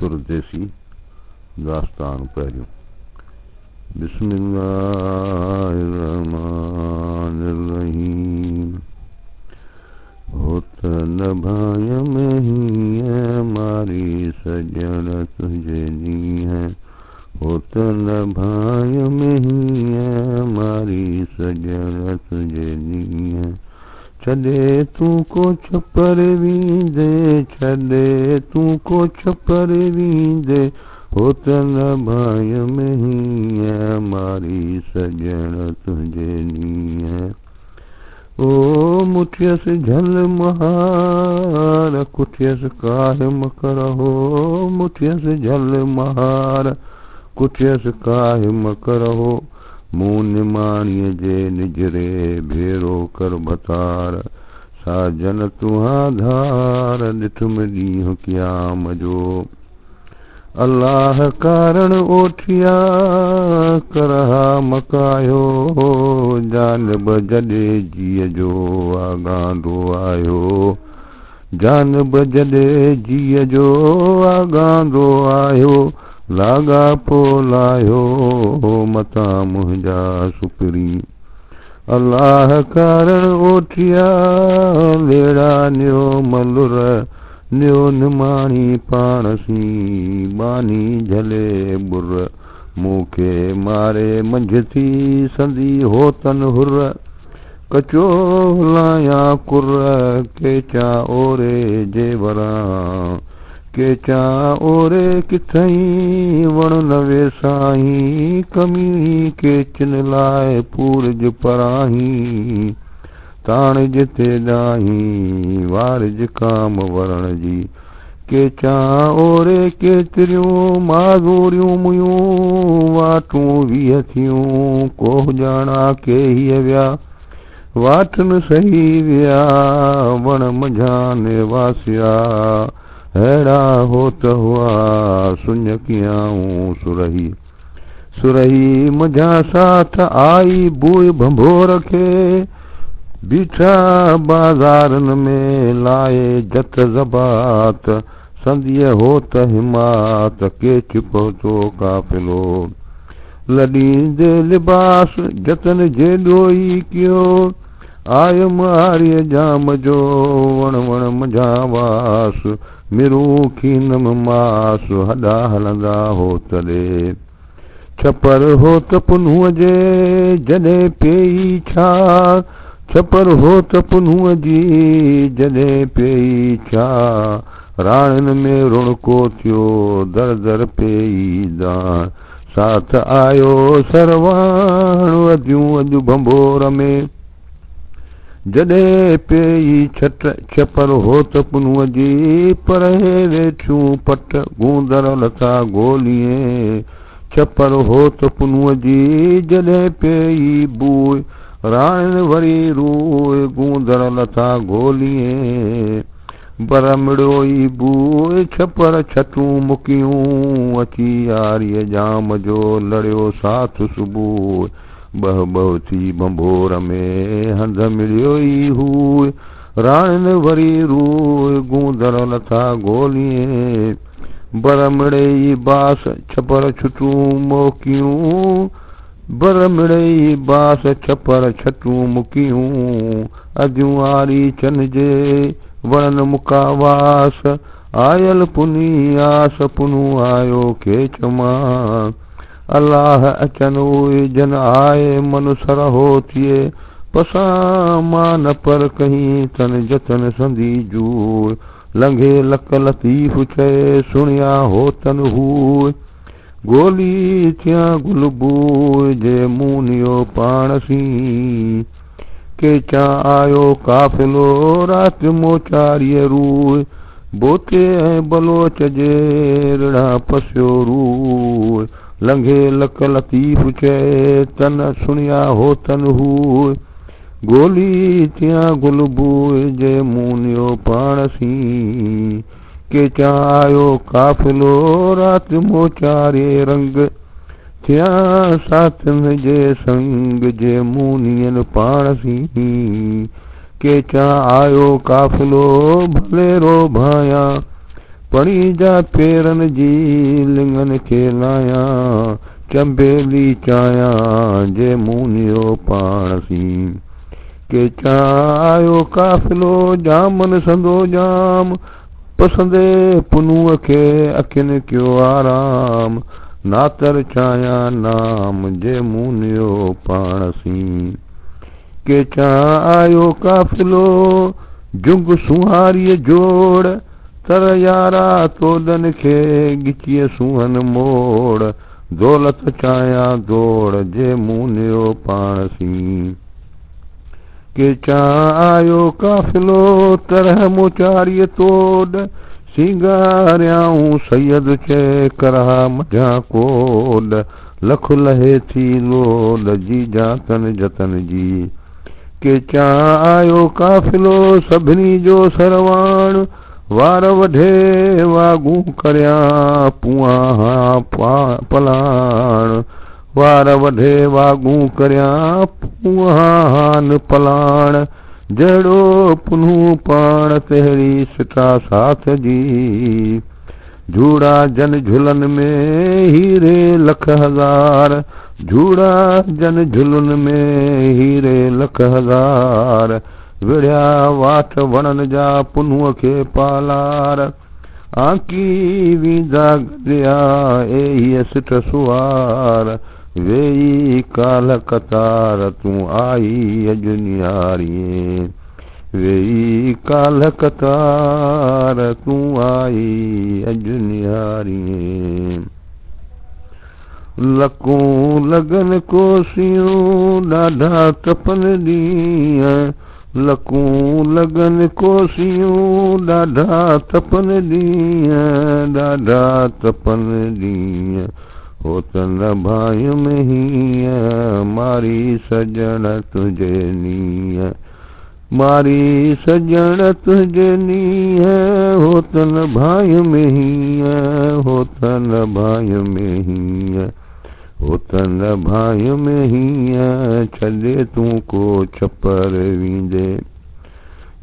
सुरदेसी दास्तान पहिरियों। बिस्मिल्लाहिर्रहमानिर्रहीम। होत न भाय में ही है हमारी सजन तुझे दी है। होत न भाय में ही है हमारी सजन तुझे दी है। छॾे तूं को छपर वींदे, छॾे तूं को छपर वींदे। होत न भाय में ही है हमारी सजन तुझे दी है। ओ मुठियस झल महार, कुठियस काहे मकर हो। मुठियस झल महार, कुठियस काहे मकर हो। मूं निमाणीअ जे निजरे भेरो कर बतार। साजन तुहां धार, ॾिठुम ॾींहुं क़याम जो। अल्लाह कारण ओठिया करहा मकायो। जानब जॾे जीअ जो आगांदो आयो। जानब जॾे जीअ जो आगांदो आयो। लागा पोलायो मतां मुंहिंजा सुपरी। अल्लाह कारण ओठिया लेड़ा नियो मलुर। नियो निमाणी पाण सी बानी झले बुर। मूंखे मारे मंझ थी संदी होतन हुर। कचो लाया कुर केचा ओरे जे वरां। केचा ओरे किथई वण नवे साईं। कमी केचन लाए पूरज पराही। ताण जिते ॾाही वारिज काम वरण जी। केचा ओरे केतिरियूं माज़ूरियूं मुयूं। वाटूं वीह थियूं कोह ॼाणा के हीअ विया। वाठन सही विया वण मंझान वासिया। हैड़ा होत हुआ सुञ कियाऊं सुरही। सुरही मुझा साथ आई बूय भंभोर खे। बीठा बाज़ारन में लाए जत ज़बात। संदीअ होत हिमात केच पहुतो काफ़िलो। लॾींदे लिबास जतन जे ॾोई कियो। आयम आर्य जाम जो वण वण मंझा वास। मिरूं खीनम मास हॾा हलंदा होत ॾे। छपर होत पुन्हूअ जे जॾहिं पेई छा। छपर होत पुन्हूअ जी जॾहिं पेई छा। राणिन में रुणको थियो दर दर पेई दाण। साथ आयो सरवाण अदियूं अॼु भंभोर में। जॾहिं पेई छपर होत पुन्हूअ जी परे वेठियूं पट। गूंदर लथा गोलिए छपर होत पुन्हूअ जी जॾहिं पेई बूय। राण वरी रूए गूंदर लथा गोलिए। बर मिड़ोई बूए छपर छटूं मुकियूं। अची यारीअ जाम जो लड़ियो साथ सुबुह। बह बह थी भंभोर में हंध मिड़ियोई हुए। राण वरी रूए गूंदर लथा गोलिए। बर मिड़ई बास छपर छटूं मोकियूं। बर मिड़ई बास छपर छटूं मुकियूं। अदियूं आरी चन जे वणन मुकावास। आयल पुनी आस पुनू आयो खेच मां। अल्लाह अचन उहे जन आए मन सरहो थिए। पसां मां न पर कहीं तन जतन संदी जूर। लंघे लक लतीफ़ चए सुणिया होतन हूए। गोली थिया गुलबूए जे मूनियो पाण सी। केचा आयो काफ़िलो रात मोचारीअ रूए। बोते ऐं बलोच जे रिड़ा पसियो रूए। लंघे लक लतीफ़ चए तन सुणिया होतन हूए। गोली थिया गुलबूए जे मूनियो पाण सी। केचा आयो काफ़िलो रात मोचारे रंग। थिया साथिन जे संग जे मूनियन पाण सी। केचा आयो काफ़िलो भलेरो भाया। पणी जा पेरनि जी लिंगनि खे लायां चंबेली चाहियां जे मूनियो पाण सी के चायो काफ़िलो जामन संदो जाम पसंदे पुनूअ खे अखियुनि कयो आराम नातर चाहियां नाम जे मूनियो पाण सी के चायो काफ़िलो जुग सुहारीअ जोड़ तर यारा तोदन खे गिचीअ सुहन मोड़ दौलत चाहियां दौड़ जे मूनियो पाण सी के चायो काफ़िलो तरह मोचारीअ तोड़ सिंगारियाऊं सैयद चे करहा मझां कोड लख लहे थी लोड जी जातन जतन जी के चायो काफ़िलो सभिनी जो सरवाण वार वढे वागू करियां पुआं पलाण वार वढे वागू करियां पुआं पलाण जहिड़ो पुनू पाण तहिड़ी सिटा साथ जी झूड़ा जन झुलन में हीरे लख हज़ार झूड़ा जन झुलन में हीरे लख हज़ार विढ़िया वाठ वणन जा पुनूअ खे पालार आंकी वींदा गॾिया ए सिट सुवार वेई काल कतार तूं आई अॼु नियारीअ वेई काल कतार तूं आई अॼु नियारीअ लकूं लगन कोसियूं ॾाढा तपन ॾींहं लकूं लगन कोसियूं ॾाढा तपन ॾींहं ॾाढा तपन ॾींहं हो त न भाई में हीअं मारी सजण तुंहिंजे नीअं मारी सजण तुंहिंजे नीअं हो त न भाई में हीअं हो त न भाई में हीअं हो त न भाई में हीअं छॾे तूं को छपर वींदे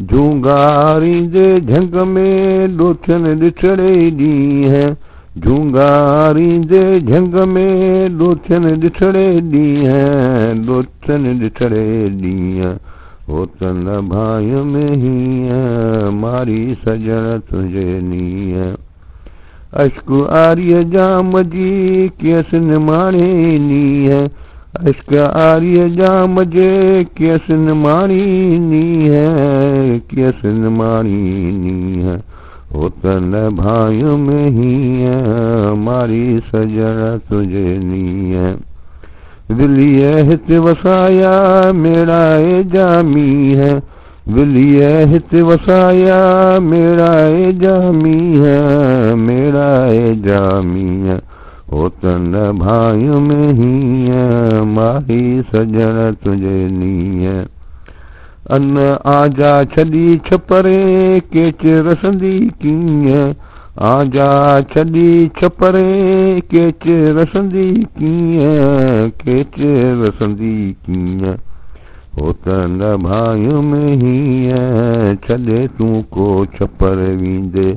झूंगारींदे झंग में ॾोठन ॾिठड़े ॾींहं झूंगारींदे झंग में ॾोठन ॾिठड़े ॾींहं ॾोठन ॾिठड़े ॾींहं हो त न भाई में हीअं मारी सजण तुंहिंजे नीअं अश्क आर्य जाम जी केस निमाणे नीअं अश्क आर्य जाम जे केस निमाणी नीअं केस निमाणी नीअं हो त न भाई में हीअं मारी सजण तुंहिंजे नीअं विलीअ हिते वसाया मेड़ाए जामीह विलीअ हिते वसाया मेड़ाए जामीह मेड़ाए जामीह हो त न भाई में हीअं मारी सजण तुंहिंजे नीअं अन आजा छॾी छपरे केच रसंदी कीअं आजा छॾी छपरे केच रसंदी कीअं केच रसंदी कीअं हो त न भाई में हीअं छॾे तूं को छपर वींदे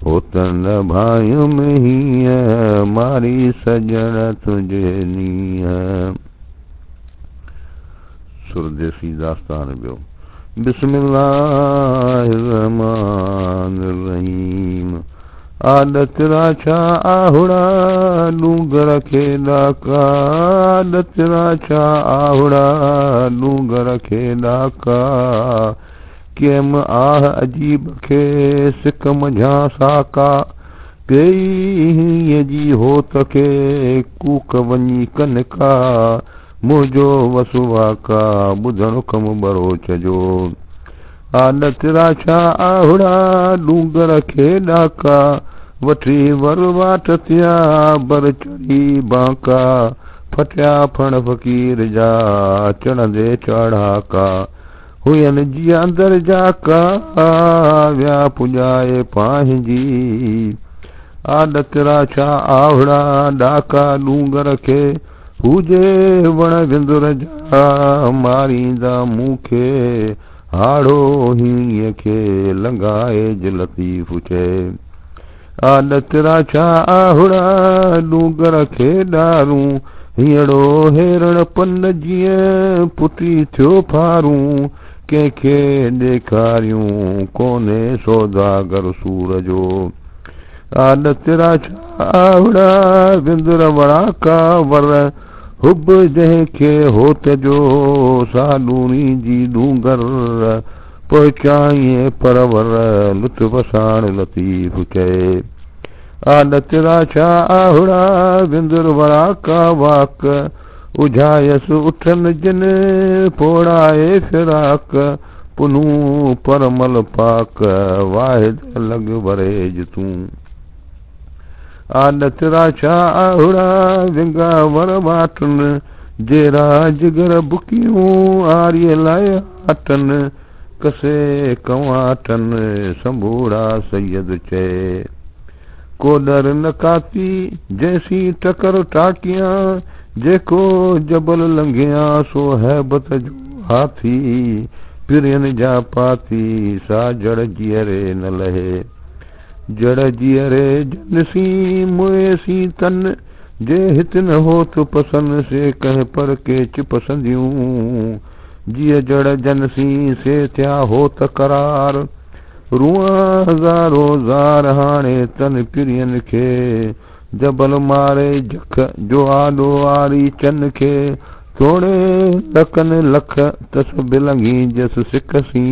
हो त न भाई में हीअं मारी सजण तुंहिंजे नीअं सुरदेसी दास्तान ॿियो बिस्मिल्लाहिर रहमानिर रहीम आदत राछा आहुड़ा डूंगर खे ॾाका आदत राछा आहुड़ा डूंगर खे ॾाका केम आह अजीब खे सिक मझां साका कई हीअ जी होत खे कूक वञी कनका मुंहिंजो वसुवा का ॿुधण कम बरोच जो आदत राछा आहुड़ा डूंगर खे ॾाका वठी वर वाट थिया बर चढ़ी बांका फटिया फण फ़कीर जा चढ़ंदे चढ़ाका हुयनि जी अंदर जाका विया पुॼाए पंहिंजी आदत राछा आहुड़ा ॾाका डूंगर खे हुजे वण विंदुर जा मारींदा मूंखे हाड़ो हीअ खे लंघाए लतीफ़ चए आदत राछा आहुड़ा डूंगर खे ॾारूं हीअड़ो हेरण पन जीअं पुटी थियो फारूं कंहिंखे ॾेखारियूं कोन्हे सौदागर सूर जो आदत राछा आहुड़ा विंदुर वड़ाका वर हुब जंहिंखे होत जो सालूणी जी डूंगर पहुचाईं परवर लुत्फ़ साण लतीफ़ चए आदत राछा आहुड़ा विंदुर वड़ाका वाक उझायस उठन जिन पोड़ाए फिराक पुनू परमल पाक वाहिद लग वरेज तूं आदत राछा आहुड़ा विंगा वर वाटन जेरा जिगर बुकियूं आर्य लाइ हाटन कसे कवाटन संबूड़ा सैयद चए को डर न काती जैसी टकर टाकियां जेको जबल लंघिया सो हैबत जो हाथी पिरियन जा पाती सा जड़ जीअरे न लहे जड़ जीअरे जनसी मुएसी तन जे हित न होत पसंद से कह पर केच पसंदियूं जीअ जड़ जनसी से थिया होत करार रुआ हज़ारो ज़ार हाणे तन पिरियन खे जबल मारे जख जो आॾो आरी चन खे थोड़े लखन लख तस बिलंगी जस सिकसी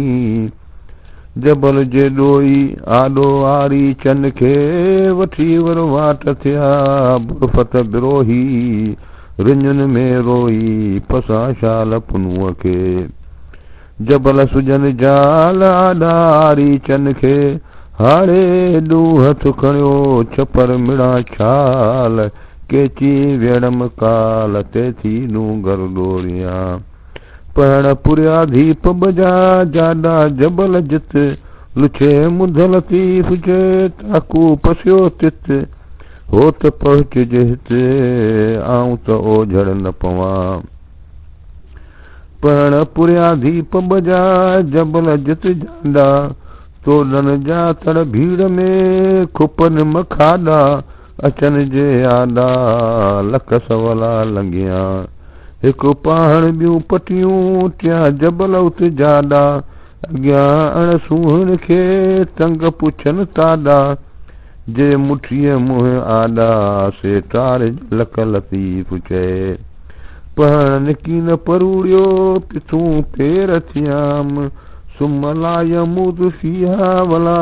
जबल जे ॾोई आॾो आरी चन खे वठी वर वाट थिया बुरफत बिरोही रिंजन में रोई पसा शाल पुनूअ खे जबल सुजन जाल आॾारी चन खे हाणे ॾूं हथ खणियो छपर मिड़ा छाल केची वेड़म काल ते थी डूंगर डोरियां पण पुरिया धीप बजा जाॾा जबल जित लुछे मुध लतीफ़ जे ताकू पसियो तित होत पहुच जे हित आऊं त ओझड़ न पवां पण पुरिया धीप बजा जबल जित जाॾा तोड़न जा तड़ भीड़ में खुपन मखाॾा अचन जे आॾा लख सवला लंघिया हिकु पाहण ॿियूं पटियूं टिया जबल उत जाॾा अॻियां अण सूहण खे तंग पुछन ताॾा जे मुठीअ मुंहुं आॾा से टार लख लतीफ़ चए पहण निकी न परूड़ियो पिथूं पेर थियाम सुमलाय मूद फिया वला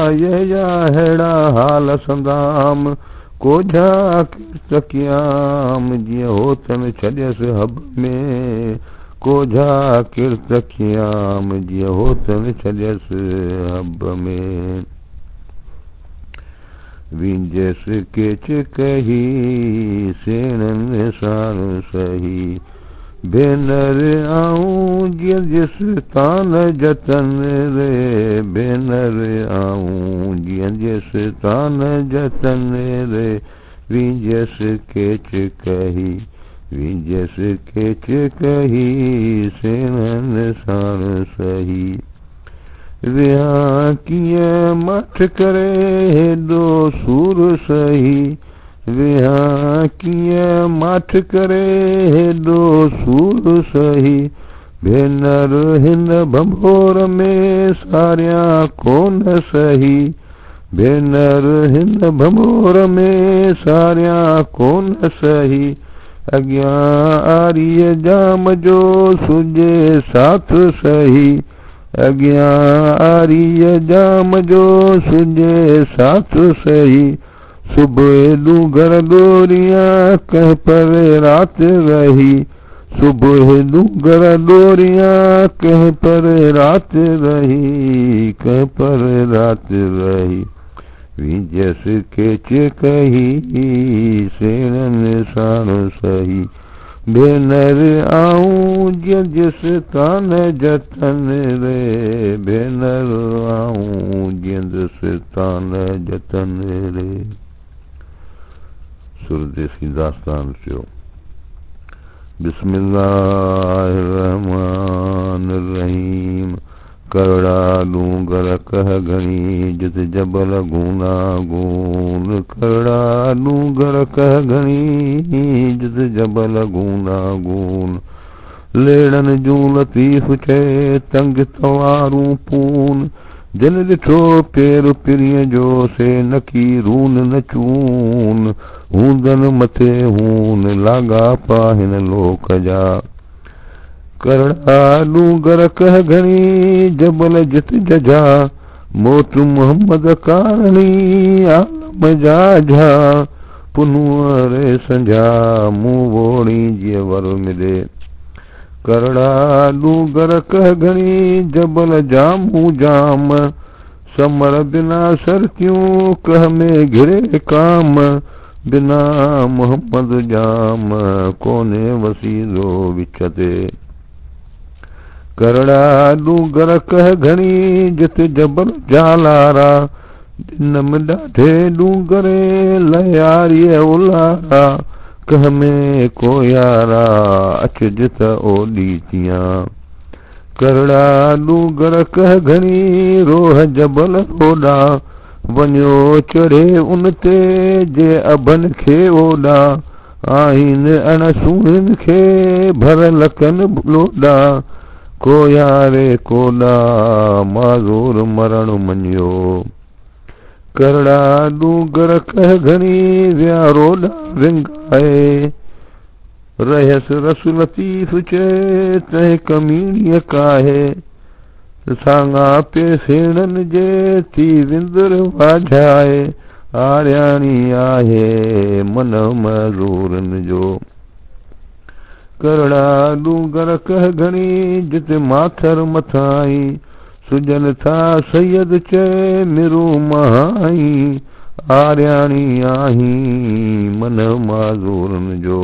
या हेड़ा हाल संदाम कोझा किरतकियाम जीअं होतन छॾियसि हब में कोझा किरतकियाम जीअं होतन छॾियसि हब में विंजसि केच कही सेणनि साण सही भेनर आऊं जीअं जिस तान जतन रे भेनर आऊं जीअं जिस तान जतन रे विंजस केच कही विंजस केच कही सेणनि साण सही विहा कीअं मठ करे हेॾो सूर सही विहा कीअं माठ करे हेॾो सूर सही भेनर हिन भंभोर में सारियां कोन सही भेनर हिन भंभोर में सारियां कोन सही अॻियां आरीअ जाम जो सुजे साथ सही अॻियां आरीअ जाम जो सुजे साथ सही सुबुह डूंगर डोरियां कह पर रात रही सुबुह डूंगर डोरियां कह पर रात रही कह पर रात रही विंजस केच कही सेणनि साण सही भेनर आऊं जीअं जिस तान जतन रे भेनर आऊं जीअं जिस तान जतन रे सुरदेसी दास्तान थियो बिस्मिल्लाहिर्रहमानिर्रहीम करड़ा डूंगर कह घणी जित जबल गूना गून। करड़ा डूंगर कह घणी जित जबल गूना गून। लेड़न जूं लतीफ़ चए तंग तवारूं पून। जिन ॾिठो पेर पिरीअ जो से नकीरून न चून। हूंदन मथे हून लागा पाहिन लोक जा। करड़ा डूंगर कह घणी जबल जित जजा। मोट मोहम्मद कारणी आलम जा झा। पुनूअ रे संझा मुंह वोड़ी जीअं वर मिले। करड़ा डूंगर कह घणी जबल जामू जाम। समर बिना सरतियूं कह में घिरे काम। बिना मोहम्मद जाम कोने वसीलो विच ते। करड़ा डूंगर कह घणी जित जबल जालारा। दिन में ॾाढे डूंगरे लयारीअ उलारा। कह में को यारा अचजित ओडी तियां। करड़ा डूंगर कह घणी रोह जबल रोडा। वञो चढ़े उन ते जे अभन खे ओडा। आहिन अण सुहिन खे भरल कन लोडा। को यारे कोडा माज़ूर मरण मञियो। करड़ा डूंगर कह घणी विया रोडा विंगाए। रहस रस लतीफ़ चए तंहिं कमीणीअ काहे। साङा पे सेणन जे थी विंदुर वाझाए। आरियाणी आहे मन मज़ूरन जो। करड़ा डूंगर कह घणी जिते माथर मथाई। सुजन था सैयद चए मिरू महाई। आरियाणी आही मन माज़ूरन जो।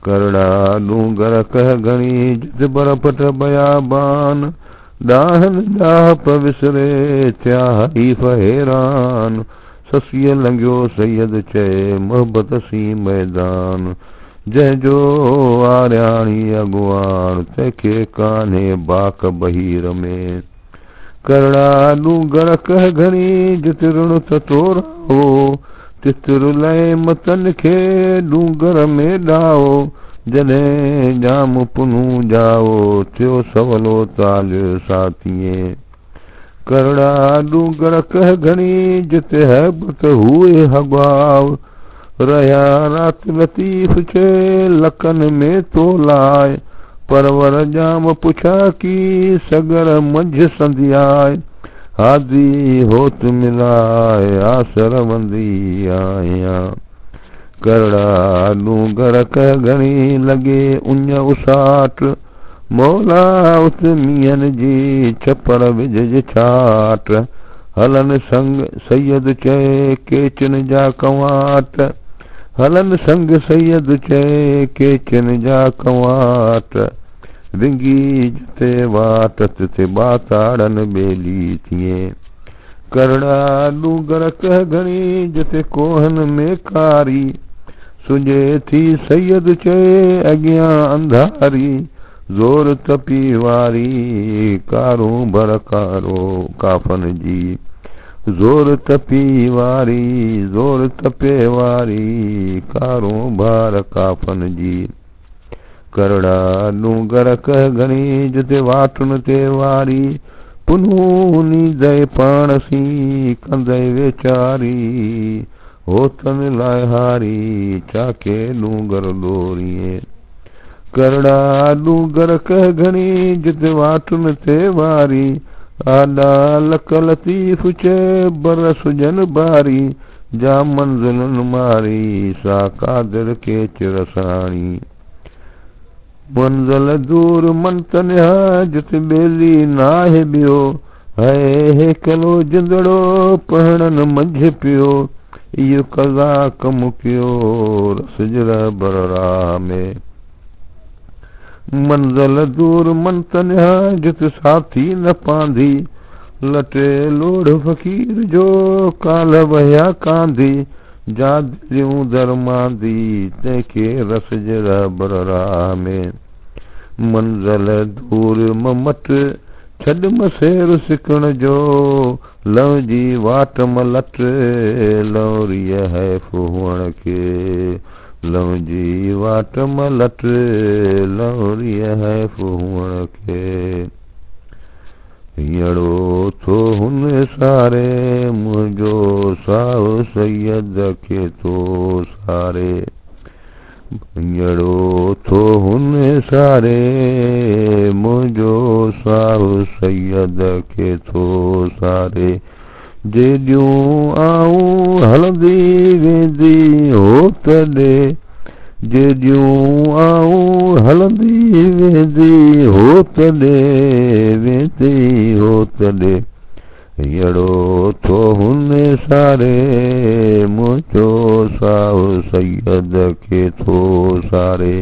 करड़ा डूंगर कह घणी जित बरफट बयाबान। ॾाहन ॾाह विसरे थिया हरीफ़ हैरान। ससीअ लंघियो सैयद चए मोहब्बत सी मैदान। जंहिंजो आरियाणी अॻुवाण तंहिंखे कान्हे बाक बहीर में। करड़ा डूंगर कह घणी जित ऋण तोरा हो। तितिर लय मतन खे डूंगर में ॾाओ। जॾहिं जाम पुनू जाओ थियो सवलो ताल साथिए। करड़ा डूंगर कह घणी जिते हैबत हुए हगाव। रहिया रात लतीफ़ चए लकन में तो लाए। परवर जाम पुछा की सगर मंझ संधियाए। हादी होत मिलाए आसर वंदी आया। करड़ा डूंगर कह घणी लगे उञ उसाट। मौला उत मियन जी छपर विझ छाट। हलन संग सैयद चए केचन जा कंवाट। हलन संग सैयद चए केचन जा कंवाट। विंगी जिते वाट तिथे बाताड़न बेली थिए। करड़ा डूंगर कह घणी जिते कोहन में कारी। सुझे थी सैयद चए अॻियां अंधारी। ज़ोर तपी वारी कारूं भड़कारो काफ़न जी। ज़ोर तपी वारी ज़ोर तपे वारी कारूं भार काफ़न जी। करड़ा डूंगर कह घणी जिते वाटुन ते वारी। पुनूनी दय पाण सी कंदई वेचारी। होतन लाइ हारी चाके डूंगर डोरिए। करड़ा डूंगर कह घणी जिते वाटुन ते वारी। आॾा लक लतीफ़ चए बर सुजन बारी। जा मंज़िलन मारी सा कादिर के चिरसाणी। मंज़िल दूर मन तनिहा जित बेली नाहे ॿियो। है हेकलो जिंदड़ो पहणन मंझि पियो। इहो कज़ा कम कयो रसजर बरराह में। मंज़िल दूर मन तनिहा जित साथी न पांधी। लटे लोढ़ फ़कीर जो काल वहिया कांधी। जा दिलियूं दरमांदी तंहिंखे रसजर बरराह में। मंज़िल दूर ममट छॾ मसेर सिकण जो लवजी वाट मलट लौरीअ हैफ़ हुअण खे लवजी वाट मलट लौरीअ हैफ़ हुअण खे हींअरो थो हुन सारे मुंहिंजो साहु सैयद खे थो सारे हींअरो थो हुन सारे मुंहिंजो साहु सैयद खे थो सारे जेॾियूं आऊं हलंदी वेंदी हो तॾे जेॾियूं आऊं हलंदी वेंदी हो तॾे वेंदी हो तॾे हींअरो थो हुन सारे मुंहिंजो साहु सैयद खे थो सारे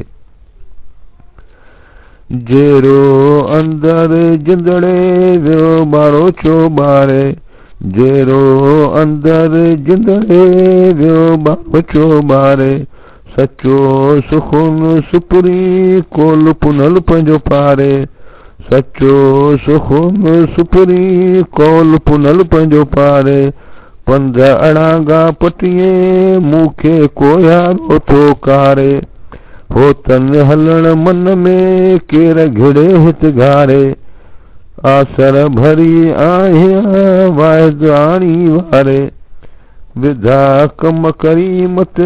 जहिड़ो अंदरि जिंदड़े वियो ॿारो छो ॿारे जहिड़ो अंदरि जिंदड़े वियो ॿारो छो ॿारे सचो सुखुन सुपरी कोल पुनल पंहिंजो पारे सचो सुखुन सुपरी कोल पुनल पंहिंजो पारे पंध अड़ांगा पटिए मूंखे कोयारो थो कारे हो तन हलण मन में केर घिड़े हित घारे आसर भरी आहियां वाहिद आणी वारे विधा कम करी मते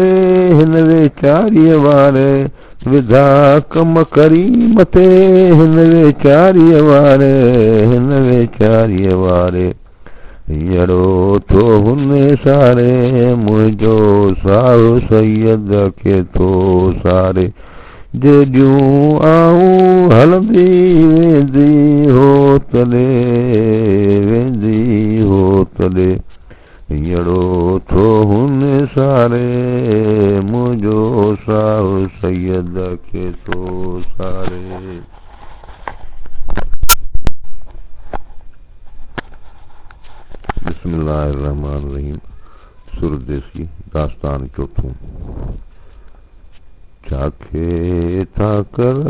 हिन वेचारीअ वारे विधा कम करी मते हिन वेचारीअ वारे हिन वेचारीअ वारे हींअरो थो हुन सारे मुंहिंजो साहु सैयद खे थो सारे जेॾियूं आऊं हलंदी वेंदी हो तॾे वेंदी हो तॾे हींअरो थो हुन सारे मुंहिंजो साहु सैयद खे थो सारे बिस्मिल्लाहिर्रहमानिर्रहीम सुरदेसी दास्तान चौथों छाखे था कर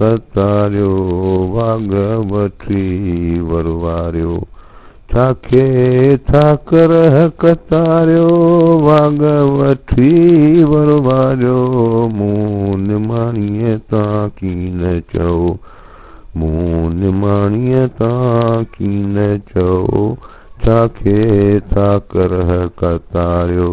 कतारियो वाग वठी वरवारियो छाखे था कर कतारियो वाग वठी वरवारियो मूं निमाणीअ तां कीन चओ मूं निमाणीअ तां कीन चओ छाखे था कर कतारियो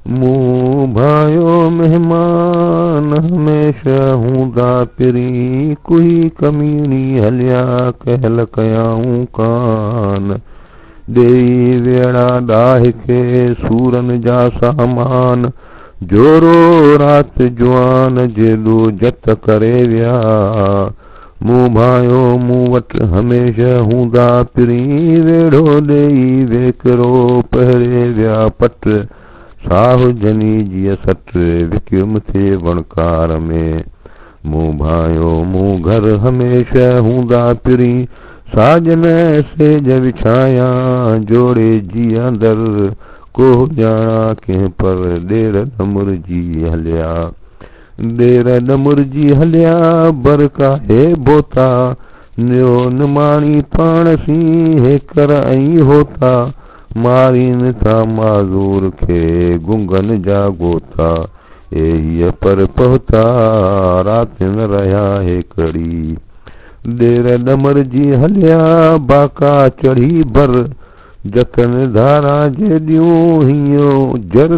मूं भायो महिमान हमेशह हूंदा पिरी कोई कमीणी हलिया कहल कयाऊं कान ॾेई वेड़ा ॾाहि खे सूरन जा सामान जोरो राति जुआन जेॾो जत करे विया मूं भायो मूं वटि हमेशह हूंदा पिरी वेड़ो ॾेई वेकिरो पहिरे विया पट साहु जनी जीअ सट विकियुमि थे वणकार में मूं भायो मूं घर हमेशह हूंदा पिरी साजन सेज विछाया जोड़े जी अंदर को ॼाणा कंहिं पर ॾेर न मुरजी हलिया ॾेर न मुरजी हलिया बरका हे बोता न्यो निमाणी पाण सी हेकर ऐं होता मारीन था माज़ूर खे गुंगन जा गोता हीअ पर पहुता राति न रहिया हेकड़ी ॾेर ॾमर जी हलिया बाका चढ़ी भर जतन धारा जेॾियूं हीअं जर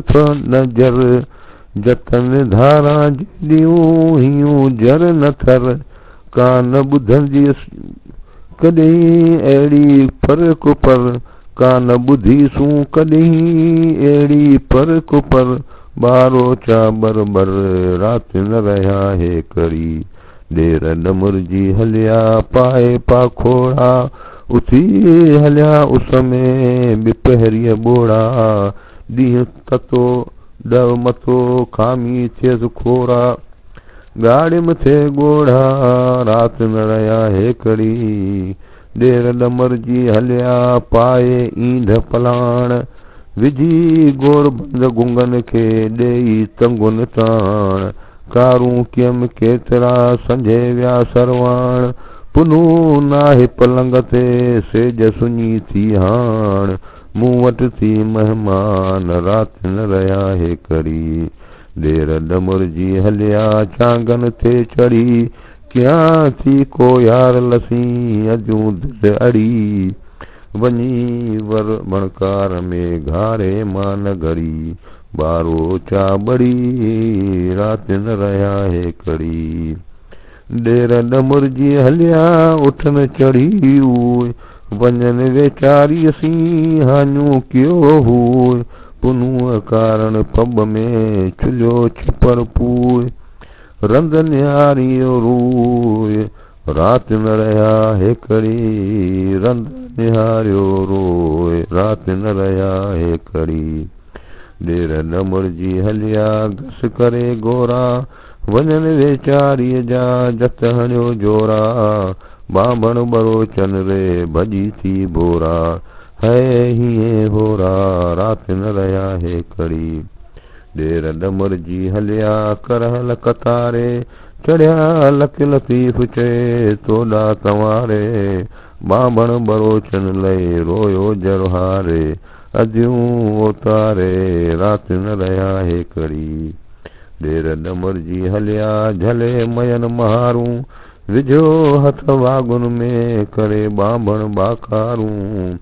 न जर जतन धारा जेॾियूं हीअं जर न थर कान ॿुधंदी कॾहिं अहिड़ी फर्क़ पर कान ॿुधीसूं कॾहिं अहिड़ी फर्क़ पर ॿारो चा बर बर राति न रहिया हेकड़ी ॾेर न मुरजी हलिया पाए पाखोड़ा उथी हलिया उस में ॿिपहरीअ ॿोड़ा ॾींहुं ततो ॾव मथो खामी थियसि खोड़ा गाड़े मथे ॻोढ़ा राति न रहिया हेकड़ी ॾेर ॾमर जी हलिया पाए ईंद पलाण विझी गोड़ बंद गुंगन खे ॾेई तंगुन ताण कारूं कियम केतिरा संझे विया सरवाण पुनू नाहे पलंग ते सेज सुञी थी हाण मूं वटि थी महिमान राति न रहिया हे करी देर डमुरजी हलिया चांगन ते चढ़ी कयां थी को यार लसी अजूं दिल अड़ी वञी वर बणकार में घारे मां न घड़ी बारो चाबड़ी राति न रहिया हे कड़ी डेर डमुरजी हलिया उठन चढ़ी उए वञन वेचारी असीं हानियूं कयो हुए पुनूअ कारण पब में चुलियो छिपर पूए रंद निहारियो रोए राति न रहिया हे कड़ी रंद निहारियो रोए राति न रहिया हे कड़ी डेर डमुरजी हलिया घस करे गोरा वञन वेचारीअ जा जत हणियो जोरा बांभण बरोचन रे भॼी थी बोरा है हीअं होरा राति न रहिया हे कड़ी डेर डमुरजी हलिया करहल कतारे चढ़िया लख लतीफ़ चए तोॾा तंवारे बांभण बरोचन लए रोयो जरहारे अधियूं उतारे राति न रहिया हे कड़ी डेर डमुरजी हलिया झले मयन महारूं विझो हथ वागुन में करे बांभण बाकारूं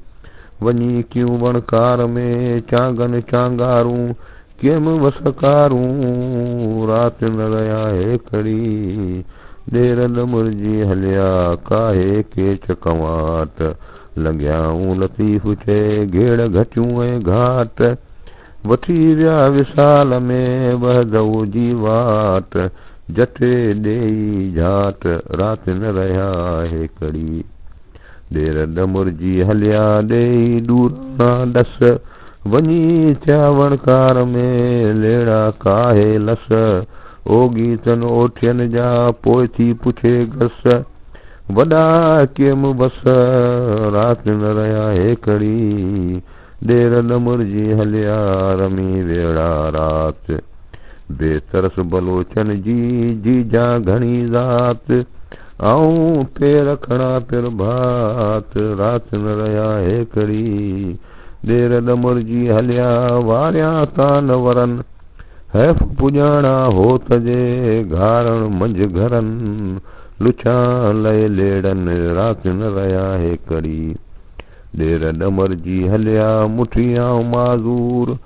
वञी क्यूं वणकार में चांगन चांगारूं केम वसकारूं राति न रहिया हे कड़ी डेर डमुरजी हलिया काहे केच कवाट लंघियाऊं लतीफ़ चए घेड़ घटियूं ऐं घाट वठी विया विसाल में वहदऊ जी वाट जटे ॾेई झाट राति न रहिया हे कड़ी डेर डमुरजी हलिया ॾेई ॾूरां डस वञी थिया वणकार में लेड़ा काहे लस ओगी तन ओठियन जा पोइ थी पुछे घस वॾा केम बस राति न रहिया हे कड़ी डेर डमुरजी हलिया रमी वेड़ा रात बेतरस बलोचन जी जा घणी ज़ात आऊं पेर खणा पिर भात राति न रहिया हे कड़ी डेर डमुरजी हलिया वारिया तान वरन हैफ पुॼाणा होत जे घारण मंझ घरन लुछा लय लेड़न राति न रहिया हे कड़ी डेर डमुरजी हलिया मुठियाऊं माज़ूर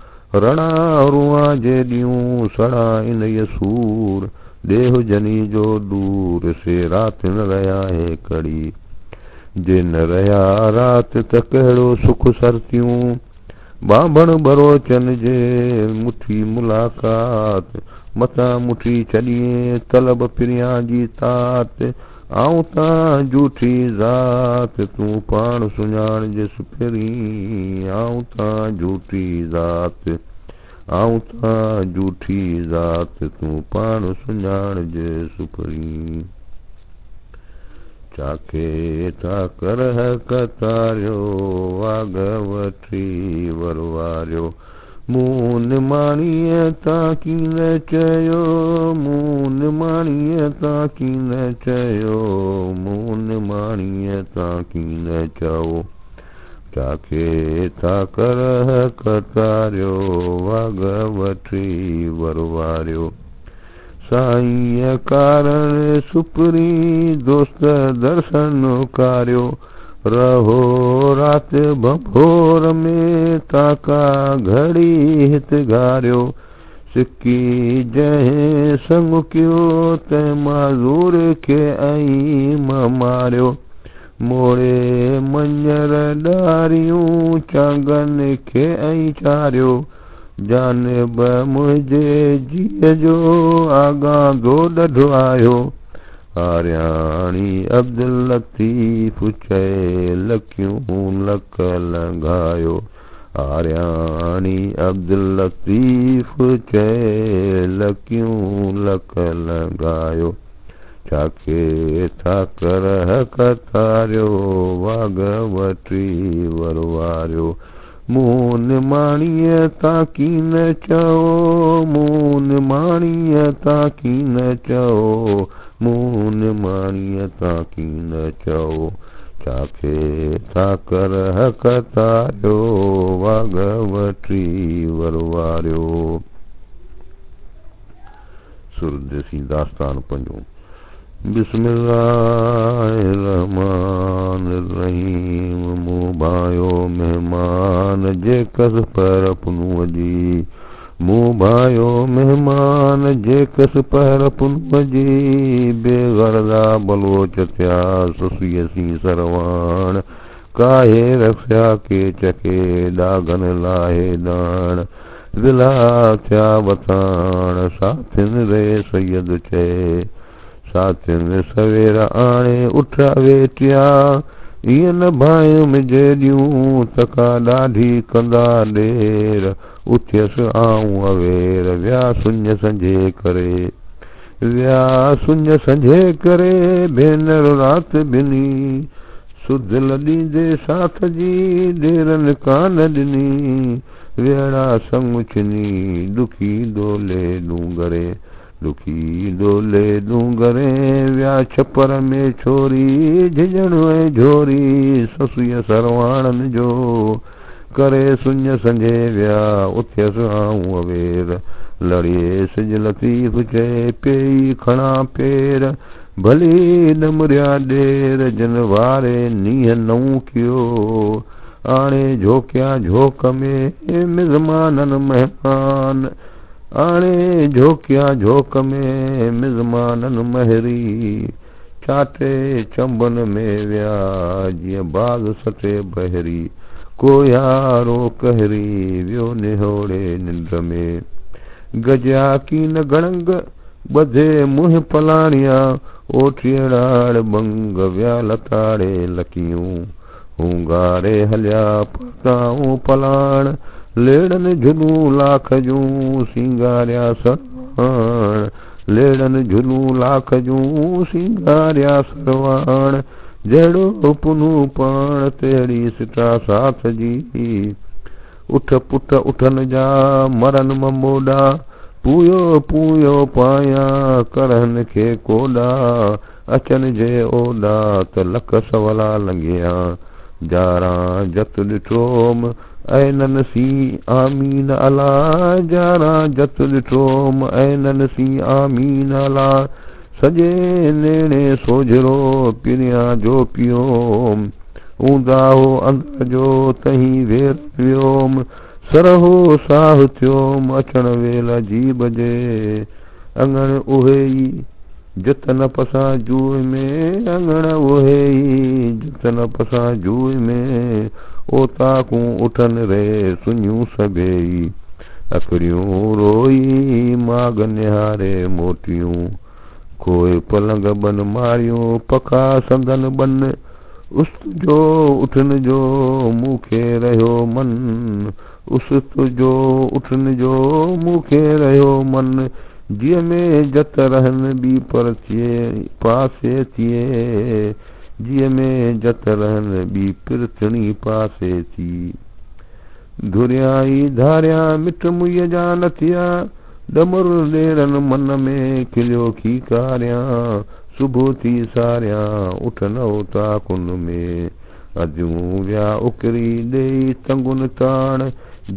रणा रुआ जे ॾियूं सड़ा इन सूर देह जनी जो दूर से राति न रहिया हे कड़ी जे न रहिया राति त कहिड़ो सुख सरतियूं बांभण बरोचन जे मुठी मुलाकात मथां मुठी छॾिए तलब पिरियां जी तात आऊं तां झूठी ज़ात तूं पाण सुञाण जे सुफरी आऊं तां झूठी ज़ात आऊं तां झूठी ज़ात तूं पाण सुञाण जे सुफरी चाके था करह कतारियो वाग वठी वरवारियो मूं निमाणीअ तां की न चयो मूं निमाणीअ तां की न चयो मूं निमाणीअ तां की न चओ चाके था करह कतारियो वाग वठी वरवारियो साईं कारण सुपरी दोस्त दर्शन कार्यो रहो राति भभोर में ताका घड़ी हित घारियो सिक्की जंहिं संग कयो तंहिं माज़ूर खे ऐं मारियो मोड़े मंझर ॾारियूं चांगन खे ऐं चारियो जानब मुंहिंजे जीअ जो आगांदो ॾढो आयो आरियाणी अब्दुल लतीफ़ चए लखियूं लख लंघायो आरियाणी अब्दुल लतीफ़ चए लखियूं लख लंघायो चाके था करह कतारियो वाग वठी वरवारियो मूं निमाणीअ तां की न चओ मूं निमाणीअ तां की न चओ मूं निमाणीअ तां की न चओ चाखे था कर हक़ तारियो वाग वठी वरवारियो। सुरदेसी दास्तान पंजो। बिस्मिल्लाहिर्रहमानिर्रहीम। मूं भायो मेहमान जेकस पर पुनूअ जी मूं भायो मेहमान जेकस पर पुनूअ जी बेगरदा बलोच थिया ससुअ सी सरवाण काहे रखिया के चके दागन लाहे दाण विला थिया वताण साथिन रे सैयद चए साथिन सवेर आणे उठ वेटिया ईअं न भायुम जेॾियूं तका ॾाढी कंदा ॾेर उथियस आऊं अवेर विया सुञ संझे करे विया सुञ संझे करे भेनर रात ॿिनी सुधिल ॾींदे साथ जी ॾेरन कान ॾिनी वेड़ा संग छिनी दुखी दोले डूंगरे दुखी दोले डूंगरे विया छपर में छोरी झिझण ऐं झोरी ससुअ सरवाणन जो करे सुञ संझे विया उथियस आऊं अवेर लड़िए सिज लतीफ़ चए पेई खणा पेर भली न मुरिया ॾेर जन वारे नीह नऊं कियो आणे झोकिया झोक में मिज़मानन मेहमान आणे झोकिया झोक में मिज़मानन महरी चाटे चंबन में विया जीअं बाज़ सटे बहरी को यारो कहरी वियो निहोड़े निंड में गजा की न गणंग ॿधे मुंहुं पलाणिया ओठियड़ाड़ बंग विया लताड़े लकियूं हूंगारे हलिया पताऊं पलाण लेड़न झुलूं लाख जूं सिंगारिया सरवाण लेड़न झुलूं लाख जूं सिंगारिया सरवाण जहिड़ो पुनू पाण तहिड़ी सिटा साथ जी उठ पुट उठन जा मरन ममोड़ा पूयो पूयो पाया करहन खे कोड़ा अचन जे ओड़ा त लख सवला लंघिया जारां जत ॾिठोम ऐनन सी आमीन अला जारां जत ॾिठोम ऐनन सी आमीन अला सॼे नेणे सोझरो पिरियां जो पियोम ऊंदा हो अंदर जो तहीं वेर वियोम सरहो साह थियोम अचण वेल जी बजे अंगण उहे ई जतन पसां जूए में अंगण उहे ई जतन पसां जूए में ओ ताकूं उठन रे सुञूं सभेई अखड़ियूं रोई माग निहारे मोटियूं खोए पलंग बन मारियूं पखा संदन बन उस्त जो उठन जो मूंखे रहियो मन उस्त जो उठन जो मूंखे रहियो मन जीअं में जत रहन ॿी पर थिए पासे थिए जीअं में जत रहन ॿी पिरथणी पासे थी धुरियाई धारिया मिट मुईअ जा न थिया डमर ॾेरन मन में खिलियो खीकारियां सुबुह थी सारियां उठ न उता कुन में अजूं विया उकरी ॾेई तंगुन ताण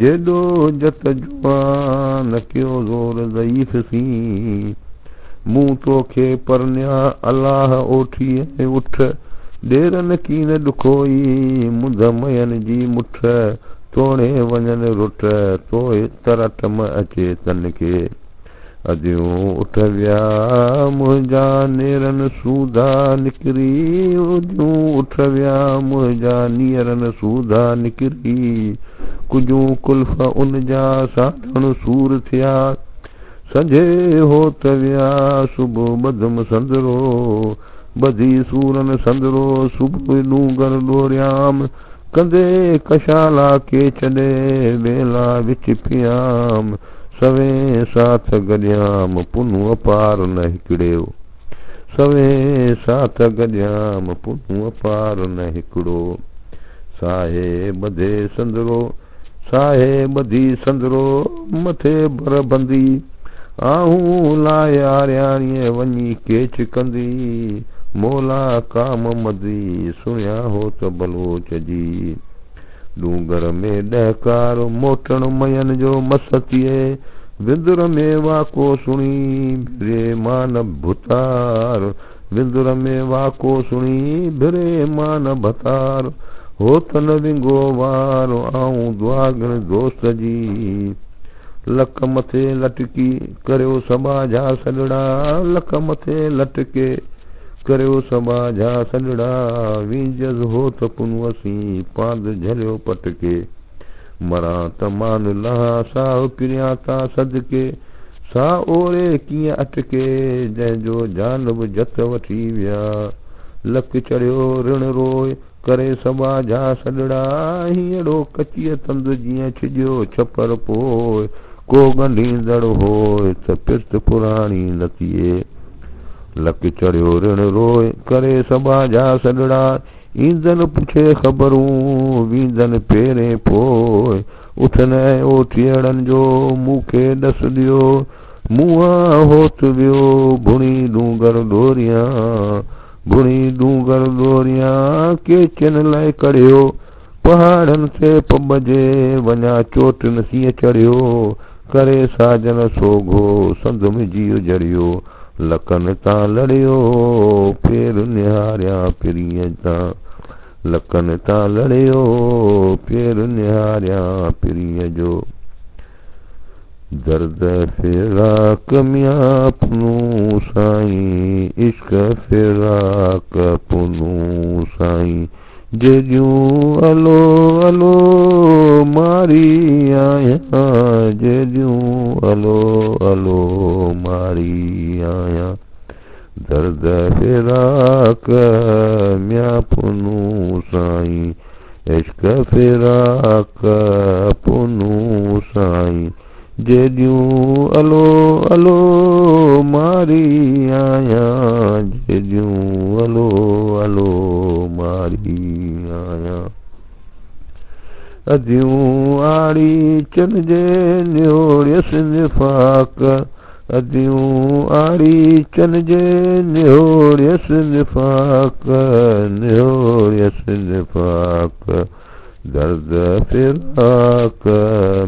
जेॾो जत जुआन कयो ज़ोर ज़ईफ़ सी मूं तोखे परनिया अलाह ओठी उठ ॾेरन कीन ॾुखोई मुंद मयन जी मुठ तोड़े वञन रुट तोए तरटम अचे तन खे अदियूं उठ विया मुंहिंजा नेरन सूधा निकिरी अदियूं उठ विया मुंहिंजा नीरन सूधा निकिरी कुझूं कुल्फ उन जा साधण सूर थिया संझे होत विया सुबुह बदम संदरो बधी सूरन संदरो सुबुह डूंगर डोरियाम कंदे कशाला के छॾे वेला विच पियाम सवे साथ गॾियाम पुनूअ पार न हिकिड़ियो सवे साथ गॾियाम पुनूअ पार न हिकिड़ो साहे ॿधी संदरो मथे बर बंदी आहूं लायारियाणीअ वञी केच कंदी मोला काम मदी सुणिया हो त बलोच जी डूंगर में ॾहकार मोटण मयन जो मसतीअ विंदुर में वाको सुणी भिरे मान भुतार विंदुर में वाको सुणी भिरे मान भतार हो त न विंगो वार आऊं दुआगण दोस्त जी लक मथे लटकी करियो सबा जा सॾड़ा लक मथे लटके करियो सबा जा सॾड़ा वींजस हो त पुनवसी पांद झलियो पटके मरां त मान लहा साह किरियां ता सदके सा ओरे कीअं अटके जंहिंजो जानब जत वठी विया लक चढ़ियो ऋण रोए करे सबा जा सॾड़ा हीअड़ो कचीअ तंद जीअं छिॼियो छपर पोइ को ॻंढींदड़ होए त पिर्त पुराणी न थिए लक चढ़ियो ऋण रोए करे सबा जा सॾड़ा ईंदन पुछे ख़बरूं वींदन पेरे पोइ उथन ओठियड़नि जो मूंखे ॾस ॾियो मुंहुं होत वियो भुणी डूंगर डोरियां भुणी डूंगर डोरियां के चिन लाइ कढ़ियो पहाड़नि ते पॿजे वञा चोट नसीअ चढ़ियो करे साजन सोघो संद मिजी उजड़ियो लकन तां लड़ियो पेर निहारिया पिरीअ तां लकन तां लड़ियो पेर निहारिया पिरीअ जो दर्द फिराक मियां पुनू साईं इश्क फिराक पुनू साईं जेॾियूं अलो अलो मारी आहियां जेॾियूं अलो अलो मारी आहियां दर्द फिराक मियां पुनू साईं इश्क फिराक पुनू साईं जेॾियूं अलो अलो मारी आहियां जेॾियूं अलो अलो मारी आहियां अदियूं आड़ी चन जे निहोड़ियसि निफ़ाक अदियूं आड़ी चन जे निहोड़ियसि निफ़ाक निहोड़ियसि निफ़ाक दर्द फिराक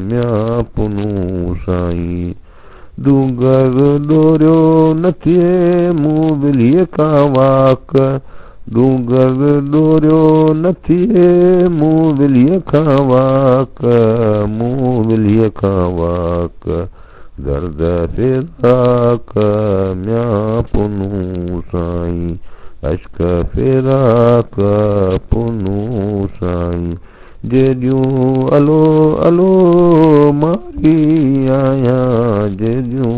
मियां पुनू साईं डूंगर डोरियो न थिए मूं बिलीअ खां वाक डूंगर डोरियो न थिए मूं बिलीअ खां वाक मूं बिलीअ खां वाक दर्द फिराक मियां पुनू साईं अश्क फिराक पुनू साईं जेॾियूं अलो अलो मारी आहियां जेॾियूं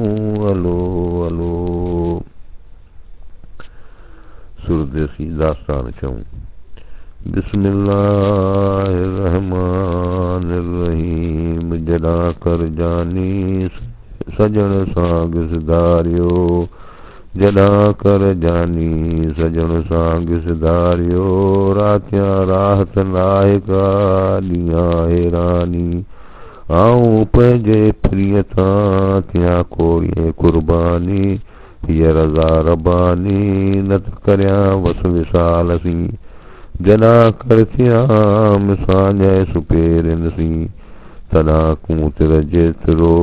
अलो अलो सुरदेसी दास्तान चऊं बिस्मिल्लाहिर रहमानिर रहीम जॾा कर जानी सजण सां घिसदारियो जॾा कर जानी सजण सां घिसदारियो रातियां राहत नाहिका ॾींहं हैरानी आऊं पंहिंजे प्रिय तां थियां कोड़िए कुर्बानी हीअ रज़ा रबानी न त करियां वस विसाल सी जॾा कर थियां मिसांज सुपेरनि सी तॾा कूतर जेतिरो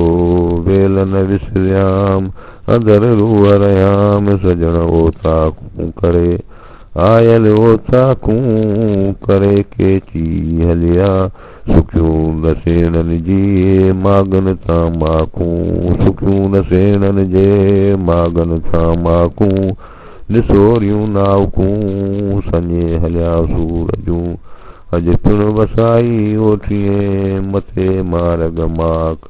वेल न विसरियाम अदर रूह रहियाम सजण ओताकूं करे आयल ओताकूं करे केची हलिया सुखियूं न सेणनि जी मागन तां माकूं सुखियूं न सेणनि जे मागन तां माकूं निसोरियूं नावकूं सञे हलिया सूर जूं अॼु पिण वसाई ओठिए मथे मारग माक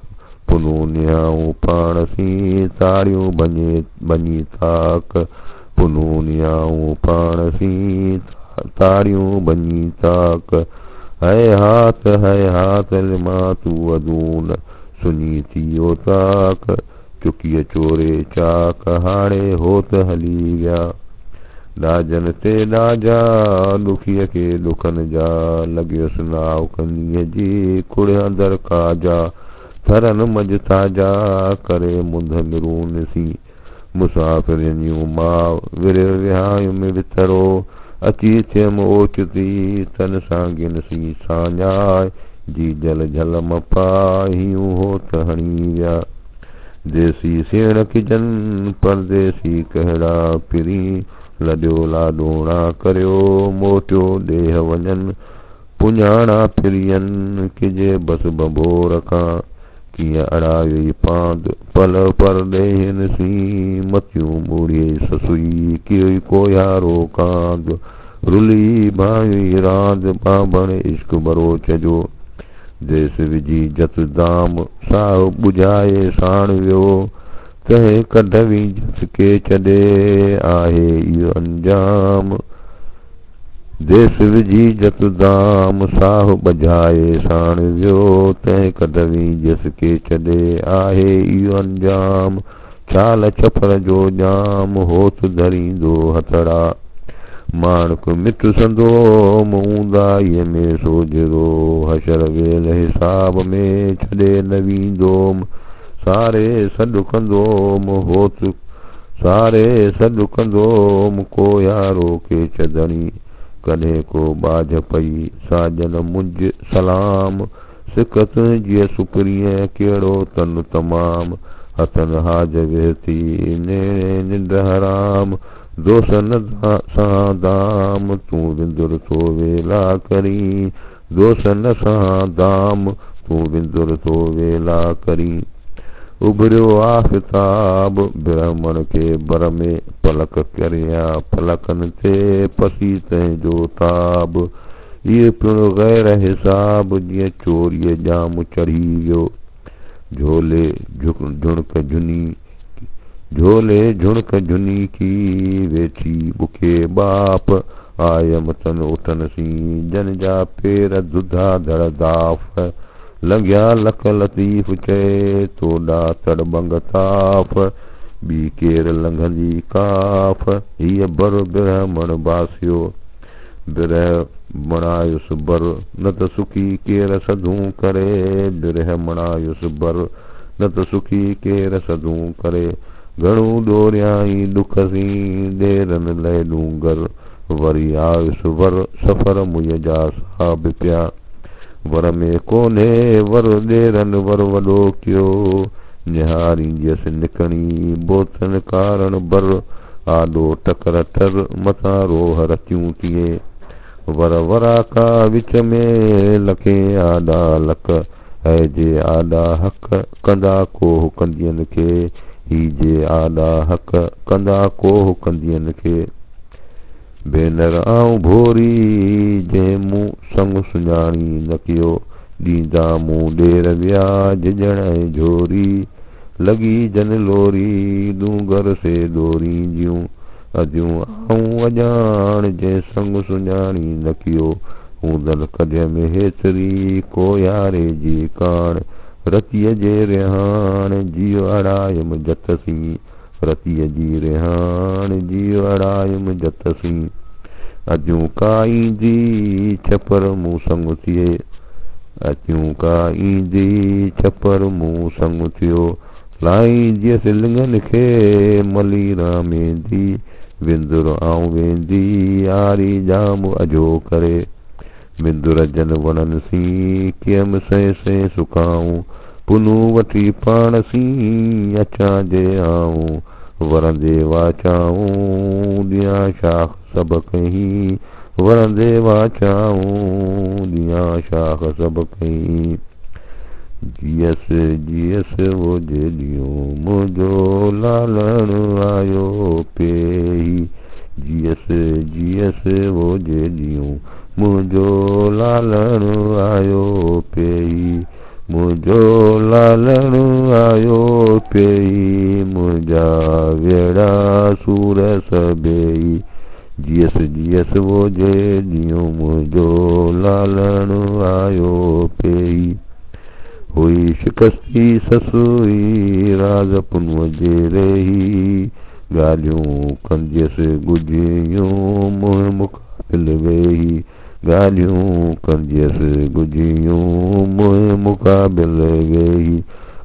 पुनू नियाऊं पाण सी ताड़ियूं बनी ताक पुनू नियाऊं पाण सी ताड़ियूं बनी ताक है हाथ लिमा तू अदून सुनी थियो ताक चुकीअ चोरे चाक हाणे होत हली विया ॾाजन ते ॾाजा ॾुखीअ खे ॾुखनि जा लॻियुसि नाव कनीअ जी कुड़ अंदरि काजा थरन मज ताजा करे मुंद मिरून सी मुसाफ़िरनि जूं माउ विर विहायूं में विथरो अची थियम ओचती तन सांगिन सी साञाए जी जल झलम पाहियूं होत हणी विया देसी सेण किजन परदेसी कहड़ा फिरी लॾियो लाडोणा करियो मोटियो ॾेह वञनि पुञाणा फिरियनि किजे बस बबोर खां कीअं अड़ाई पांद पल पर ॾेहन सी मतियूं मूड़िए ससुई की कोयारो कांद रुली भाई रांद बाबण इश्क बरोच जो देस विझी जत दाम साह बुझाए साण वियो तंहिं कढवी जस के छॾे आहे इहो अंजाम देस विझी जत दाम साह बुझाए साण वियो तंहिं कढवी जस के छॾे आहे इहो अंजाम छाल छफर जो जाम होत धरींदो हथड़ा माणक मिट संदोम ऊंदाईअ में सोजरो हशर वेल हिसाब में छॾे न वींदोम सारे सॾु कंदोम होत सारे सॾु कंदोम को यारो के छॾणी कॾहिं को बाझ पई साजन मुंझ सलाम सिकत जीअं सुपरीअ कहिड़ो तन तमाम हथन हाज वेहती नेणे निंड हराम दोसन सां दाम तूं विंदुर थो वेला करी दोसन सां दाम तूं विंदुर थो वेला करी उभरियो आफ़ताब ब्राह्मण के बर में पलक करिया पलकनि ते पसी तंहिंजो ताब इहे पिणु गैर हिसाब जीअं चोरीअ जाम चढ़ी वियो झोले झुणक झुनी की वेठी बुखे बाप आयम तन उठन सी जन जा पेर दुधा धड़ दाफ लॻिया लख लतीफ़ चए तोॾा तड़बंग ताफ़ ॿी केर लंघंदी काफ़ हीअ बर ब्रह्मण बासियो ब्रह्मणायुस बर न त सुखी केर सधूं करे ब्रह्मणायुस बर न त सुखी केर सधूं करे घणो ॾोरियाई ॾुख सी ॾेरन लय डूंगर वरी आयुस वर सफ़र मुंहिंज जा साब पिया वर में कोन्हे वर ॾेरन वर वॾो कयो निहारींदियसि निकणी बोतन कारण बर आॾो टकर ठर मथां रोह रचियूं थिए वर वरा का विच में लखे आॾा लक है जे आॾा हक़ कंदा कोह कंदियनि खे ही जे आॾा हक़ कंदा कोह कंदियनि खे भेनर आऊं भोरी जंहिं मूं संग सुञाणी न कयो ॾींदा मूं ॾेर व्याज ॼण ऐं झोरी लॻी जन लोरी डूंगर से डोरी जियूं अदियूं आऊं अॼाण जंहिं संग सुञाणी न कयो हूंदन कॾहिं में हेतिरी को यारे जी कान रतीअ जे रिहाण जियो अड़ायम जतसी रतीअ जी रिहाण जियो अड़ायम जतसी अॼूं का ईंदी छपर मूं संग थिए अॼूं का ईंदी छपर मूं संग थियो लाहींदियसि लिङनि खे मलीरा मेंदी विंदुर आऊं वेंदी यारी जाम अजो करे विंदुर जन वणनि सी कियम सह सह सुखाऊं पुनू वठी पाण सी अचां जे आऊं वरंदे वाचाऊं ॾियां शाख सभ कहीं वरंदे वाचाऊं ॾियां शाख सभ कहीं जियस जियस वो जेलियूं मुंहिंजो लालण आयो पेई जियस जियस वो जेलियूं मुंहिंजो लालण आयो पेई मुंहिंजो लालण आयो पेई मुंहिंजा वेड़ा सूर सभेई जियस जियस वो जेलियूं मुंहिंजो लालण आयो पेई हुई शिकस्ती ससुई राज पुनूअ जे रही ॻाल्हियूं कंदियसि गुजियूं मुंहुं मुखाबिल वेही ॻाल्हियूं कंदियसि गुजियूं मुंहिं मुक़ाबिल वेही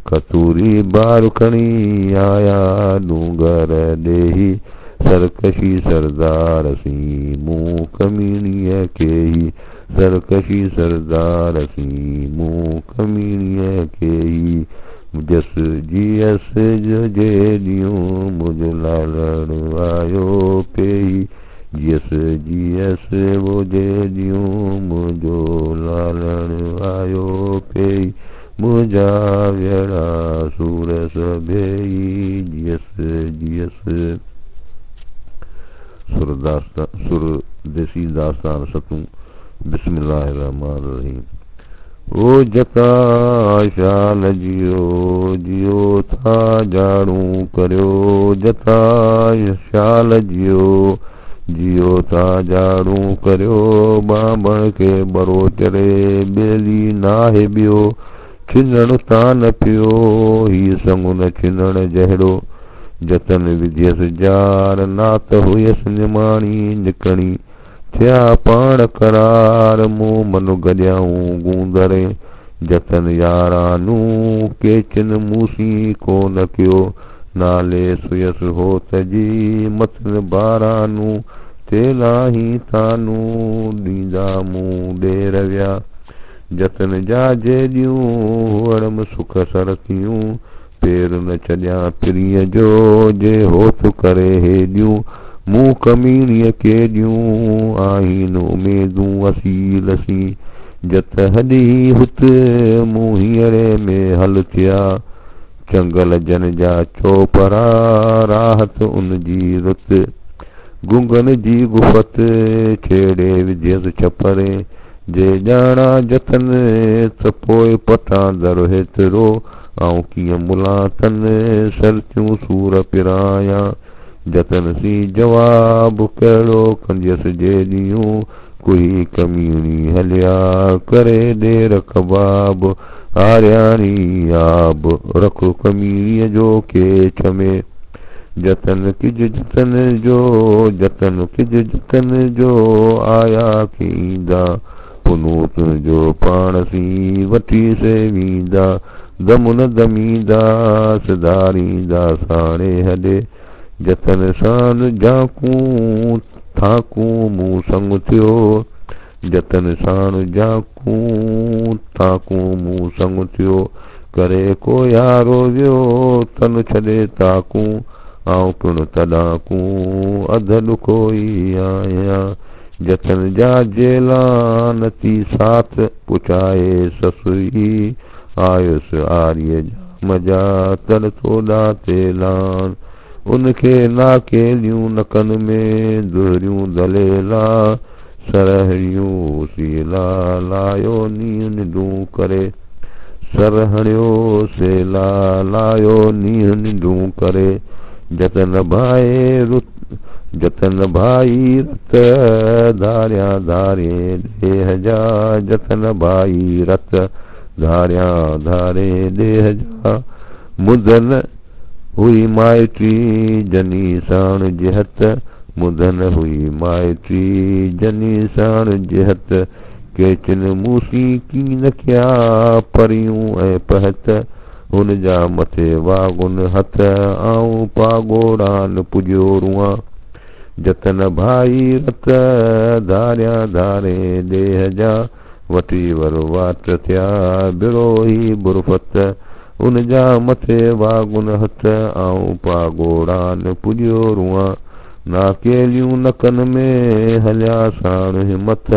कतूरी बार खणी आया डूंगर ॾेही सरकशी सरदार सी मूं कमीणीअ खे ई सरकशी सरदार सी मूं कमीणीअ खे ई जस जीअस जे ॾींहुं मुंहिंजो लालण आयो पेई जियस जियस वो जे ॾींहुं मुंहिंजो लालण आयो पेई मुंहिंजा वेड़ा सूर सभेई जियस जियस सुरदेसी दास्तान सतूं बिस्मिल्लाहिर्रहमानिर्रहीम ओ जता शाल जियो जियो था जाड़ू करियो जता शाल जियो जियो था जाड़ू करियो बाबण खे बरो चढ़े ॿेली नाहे ॿियो छिनण था न पियो ही संगु न छिनण जहिड़ो जतन विधियसि जार नात हुयसि निमाणी निकणी थिया पाण करार मूं मनु गॾियाऊं गूंदरे जतन यारानू केचन मूसी कोन कयो नाले सुयसि होत जी मथन बारानू तेलाही तानू ॾींदा मूं ॾेर विया जतन जा जे ॾियूं हुअड़म सुख सरतियूं पेर न छॾियां पिरीअ जो जे होत करे हेॾियूं मूं कमीणीअ के ॾियूं आहिन उमेदूं असील सी जत हॾी हुत मूं हींअरे में हल थिया चंगल जन जा चोपरा राहत उन जी रुत गुंगन जी गुफ़त छेड़े विधियसि छपरे जे ॼाणा जतन त पोइ पटां दर हेतिरो ऐं कीअं मुलातन सरतियूं सूर पिरायां जतन सी जवाब कहिड़ो कंदियसि जे ॾींहुं कोई कमीणी हलिया करे ॾेर कबाब हारियाणी आब रख कमीणीअ जो केच में जतन किज जतन जो आया कींदा पुनूत जो पाण सी वठी से वींदा दम न दमींदा सिधारींदा साणे हॾे जतन सान झांकूं थाकूं मूं संग थियो जतन साण झांकूं थाकूं मूं संग थियो करे को यारो वियो तन छॾे ताकूं आऊं पिण तॾाकूं अध ॾुखो ई आहियां जतन जा जेलानती साथ पुछाए ससुई आयुसि आर्य मजा तर थोड़ा तेलान उनखे नाकेलियूं नकन में दुहरियूं दलेला सरहड़ियूं सीला लायो नींहं निंडूं करे सरहड़ियो सेला लायो नींहं निंडूं करे जतन भाई रत धारिया धारे देह जा जतन भाई रत धारिया धारे देह जा मुदन हुई माइटी जनी साण जिहत मुदन हुई माइटी जनी साण जिहत केचन मूसी कीन कया परियूं ऐं पहत हुन जा मथे वागुन हथ आऊं पागोड़ान पुॼियो रुआं जतन भाई रत धारिया धारे देह जा वठी वर वाट थिया बिरो ई बुरफत उन जा मथे वागुन हथ आऊं पागोड़ान पुॼियो रुआं नाकेलियूं नकन में हलिया साण हिमथ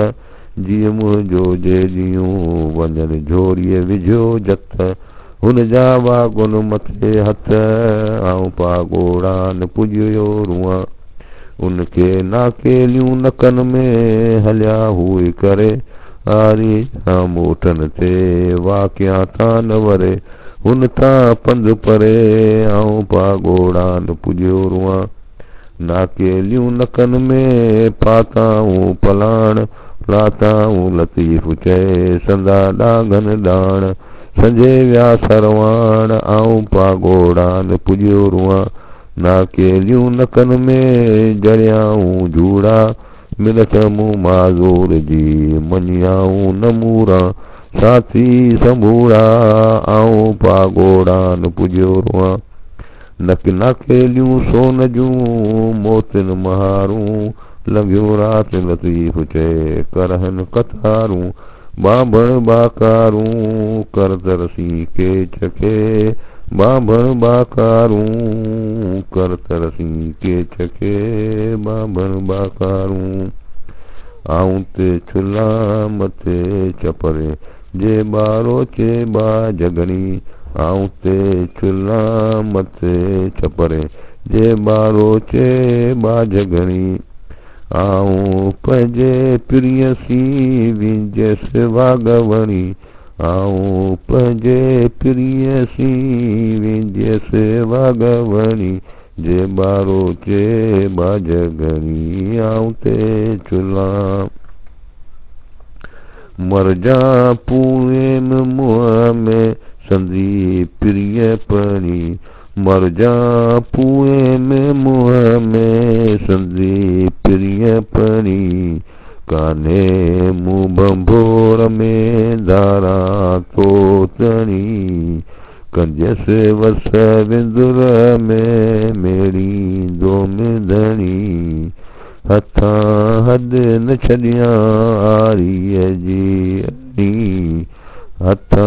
जीअं मुंहिंजो जे ॾींहुं वञनि झोरीअ विझो जथ हुन जा वागुन मथे हथ आऊं पागोड़ान पुॼियो रुआं उनखे नाकेलियूं नकन में हलिया हुई करे आरी मोटन ते वाकिया था न वरे हुन तां पंधु परे आऊं पागोड़ान पुॼियो रुआं नाकेलियूं नकन में पाताऊं पलाण लाताऊं लतीफ़ चए संदा डांगन डाण संजे विया सरवाण आऊं पागोड़ान पुॼियो रुआं नाकेलियूं नकन में जड़ियाऊं जूड़ा मिलत मूं माज़ूर जी मनियाऊं नमूरा साथी संभूरा आऊं पागोड़ा न पुॼियो रुआं नक नाखेलियूं सोन जूं मोतिन महारूं लॻियो राति लतीफ़ चए करहन कथारूं बाभण बाकारूं कर तरसी के चखे बाभण बाकारूं कर तरसी के चखे बाभण बाकारूं आऊं ते छुला मथे चपरे जे बारो चे बा जगणी आऊं ते छुला मथे चपरे जे बारो चे बा जगणी आऊं पंहिंजे प्रिय सी विंजस वागवणी आऊं पंहिंजे प्रिय सी विंजस वागवणी जे बारो चे बा जगणी आऊं ते छुला मर जा पूरे मुंह में संदी प्रिय पणी मर जा पूरे में मुंह में संदी प्रिय पणी काने मुंह बंभोर में धारा तो तणी कंजस वस विंदुर में मेरी दोम धणी हथा हद न छॾियां आरीअ जी अणी हथा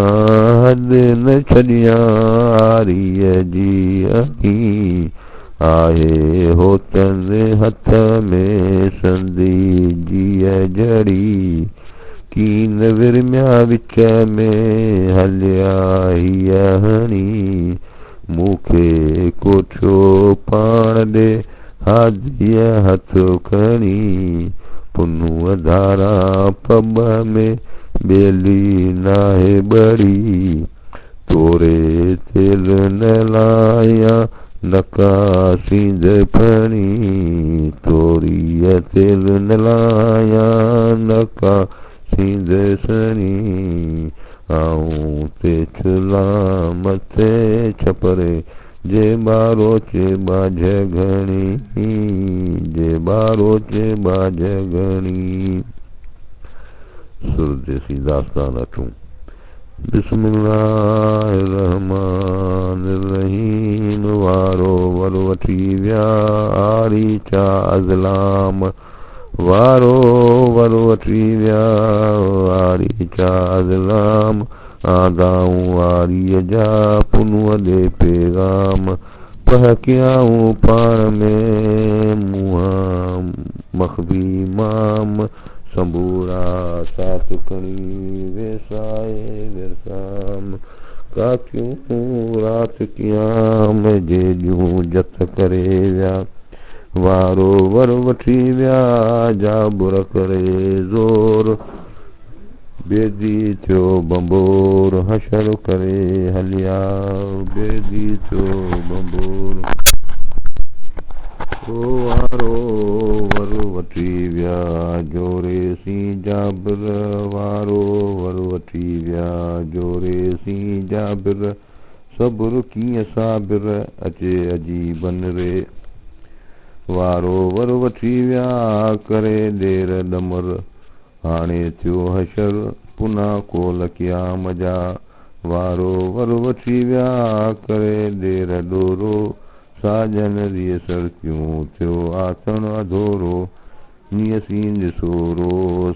हद न छॾियां आरीअ जी अणी आहे होतन हथ में संदी जीअ जड़ी कीन विरमिया विच में हलिया हीअ हणी मूंखे कोठियो पाण ॾे हादीअ हथ खणी पुनूअ धारा पब में बेली नाहे बड़ी तोरे तेल न लाया नका सींद फणी तोरीअ तेल न लाया नका सींद सणी आऊं ते छुला मथे छपरे जे बारो चे बाझ घणी जे बारो चे बाझ घणी सुरदेसी दास्तान अचूं बिस्मिल्लाहिर्रहमानिर्रहीम वारो वर वठी विया आरी चा अज़लाम वारो वर वठी विया आरी चा अज़लाम आदाऊं आरीअ जा पुनूअ ॾे पैगाम पहकियाऊं पाण में मुंहं मखबी माम संबूरा साथ खणी वेसाए विरसाम काकियूं रात क़याम जे ॾियूं जत करे विया वारो वर वठी विया जाबुर करे ज़ोर बेदी थियो बंबोर हशर करे हलिया बेदी थियो बंबोर वारो वर वठी विया जोरे सी जाबिर वारो वर वठी विया जोरे सी जाबिर सब्र कीअं साबिर अचे अजीबन रे वारो वर वठी विया करे देर ॾमर हाणे थियो हशर पुना कोल क़याम जा वारो वर वठी विया करे देर ॾोरो साजन रिय सरतियूं थियो आथण अधोरो नीअ सींद सोरो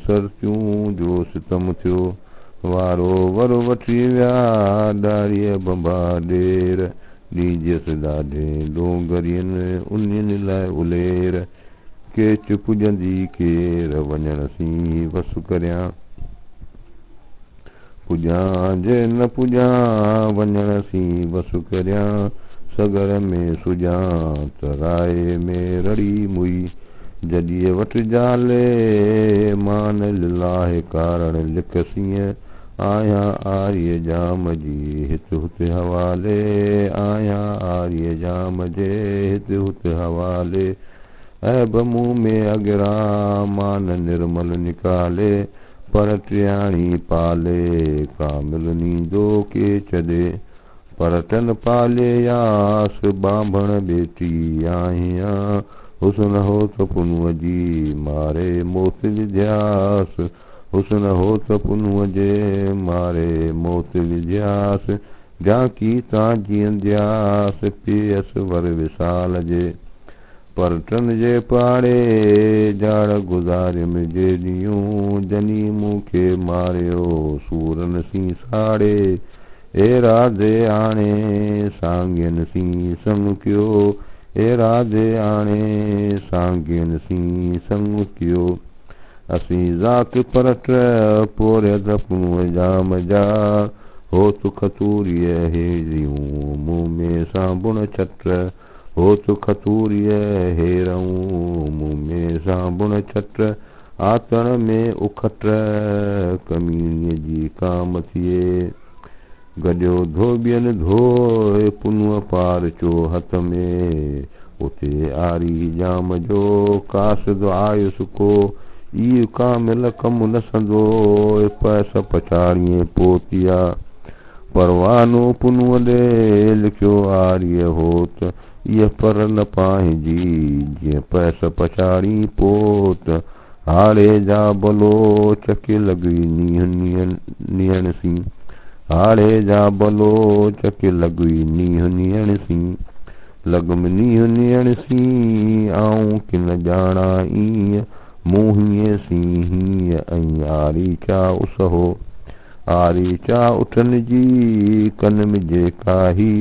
सरतियूं जो सितम थियो वारो वर वठी विया ॾाड़ीअ बंबा ॾेर ॾीजस ॾाढे डोंगरियुनि उन्हनि लाइ उलेर केच पुॼंदी केर वञण सी वसु करियां पुॼां जे न पुॼां वञण सी वसु करियां सगर में सुजां त राय में रड़ी मुई जॾीअ वटि जाले मान लाहे कारण लिखसीअ आहियां आर्य जाम जी हित हुत हवाले आहियां आर्य जाम जे हित हुत हवाले ऐब मुंह में अगरा मान निर्मल निकाले पर टियाणी पाले कामिल नींदो के छॾे पर टन पाले यास बांभण बेटी आहियां हुसन हो त पुनुअ जी मारे मौत विध्यास हुसन हो त पुनुअ जे मारे मौत विध्यास जाकी तां जीअंदियास पियस वर विसाल जे परटन जे पाड़े जाड़ गुज़ारियम जे ॾींहं जनी मूंखे मारियो सूरन सी साड़े ए राधे आणे सांगियन सी संग कियो ए राधे आणे सांगियन सी संग कियो असीं ज़ात परट पोरे दपुन जाम जा हो तु खतूरीअ हेरियूं मूं में साबुण छट हो तु खतूरीअ हेरऊं मूं में साबुण छट आतण में उखट कमीणीअ जी काम थिए गॾियो धोबियन धोए पुनुअ पार चो हथ में उते आरी जाम जो कासिद आयुसि को ई कामिल कमु न संदो पैस पछाड़ीअ पोतिया परवानो पुनुअ ॾे लिखियो आरीअ होत इह पर न पाइजी जीअं पैस पछाड़ी पोत हाड़े जा बलो चके लॻी नीहण सी हाड़े जा बलो चके लॻी नीहण सी लॻम नीहण सी आऊं किन ॼाणा ईअं मूं हीअं सी हीअं ऐं आरी चा उस हो आरी चा उठन जी कनम जे काही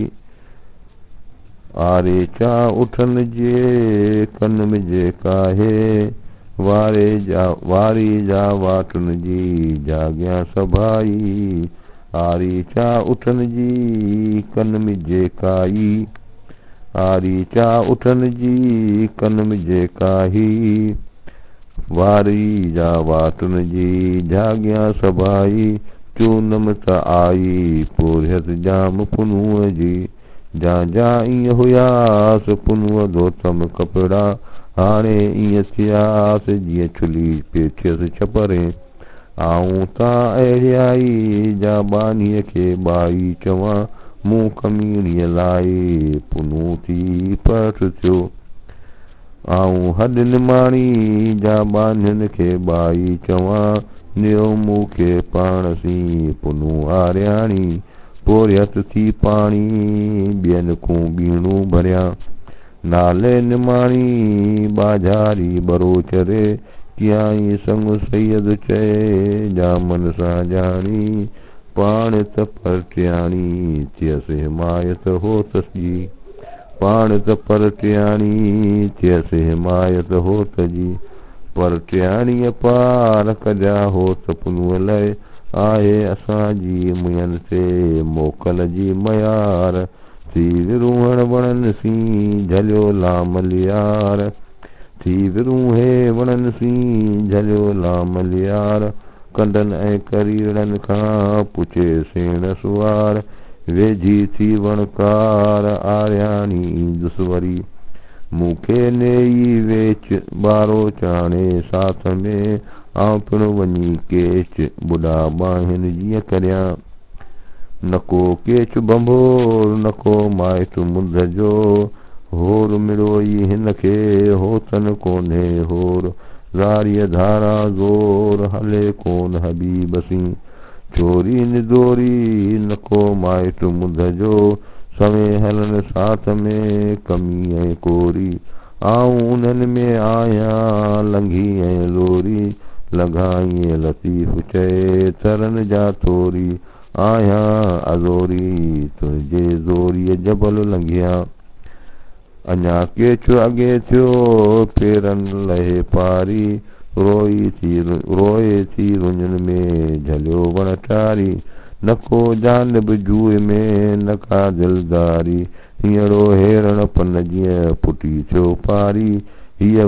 आरे चा उठन जे कनम जे काहे वारी जा वाटुन जी जाॻियां सभाई आरी चा उठन जी कनम जे काई आरी चा उठन जी कनम जे काही वारी जा वाटुन जी जाॻियां सभाई चूनम त आई पोरियत जाम पुनुअ जी जा जा ईअं हुयास पुनुअ धोतम कपिड़ा हाणे ईअं थियास जीअं छुली पेठियसि छपरे आऊं तां अहिड़ियाई जा बानीअ खे बाई चवां मूं कमीणीअ लाइ पुनू थी पट थियो आऊं हॾ निमाणी जा बानियुनि खे बाई चवां नियो मूंखे पाण सी पुनू आरियाणी पोरियत थी पाणी ॿियनि खूं बीणूं भरियां नाले निमाणी बाजारी बरो चरे कियाई संग सैयद चए जामन सां जाणी पाण त परटियाणी थियसि हिमायत होतस जी पाण त परटियाणी थियसि हिमायत होत जी परटियाणीअ पार कढिया होत पुनुअ लाइ आहे असांजी मुयनि ते मोकल जी मयार थी विरूहण वणनि सी झलियो लाम लियार थी विरूहे वणनि सी झलियो लाम लियार कंडनि ऐं करीड़नि खां पुछे सेण सुवार वेझी थी वणकार आरियाणी ईंदुसि वरी मूंखे नेई वेच बारो चाणे साथ में आऊं पिण वञी केच बुॾा बाहिनि जीअं करियां नको केच बंभोर नको माइट मुंद जो होर मिड़ोई हिन खे होतन कोन्हे होर ज़ारीअ धारा ज़ोर हले कोन हबीब सी चोरी निदोरी नको माइट मुंद जो सवें हलन साथ में कमी ऐं कोरी आऊं उन्हनि में आहियां लंघी ऐं लोरी लॻाईं लतीफ़ चए थरनि जा थोरी आहियां अज़ोरी तुंहिंजे ज़ोरीअ जबल लंघिया अञा केचु अॻे थियो पेरनि लहे पारी रोए थी रुञनि में झलियो वण टारी नको जानब जूए में नका दिलदारी हींअरो हेरण पन जीअं पुटी थियो पारी हीअ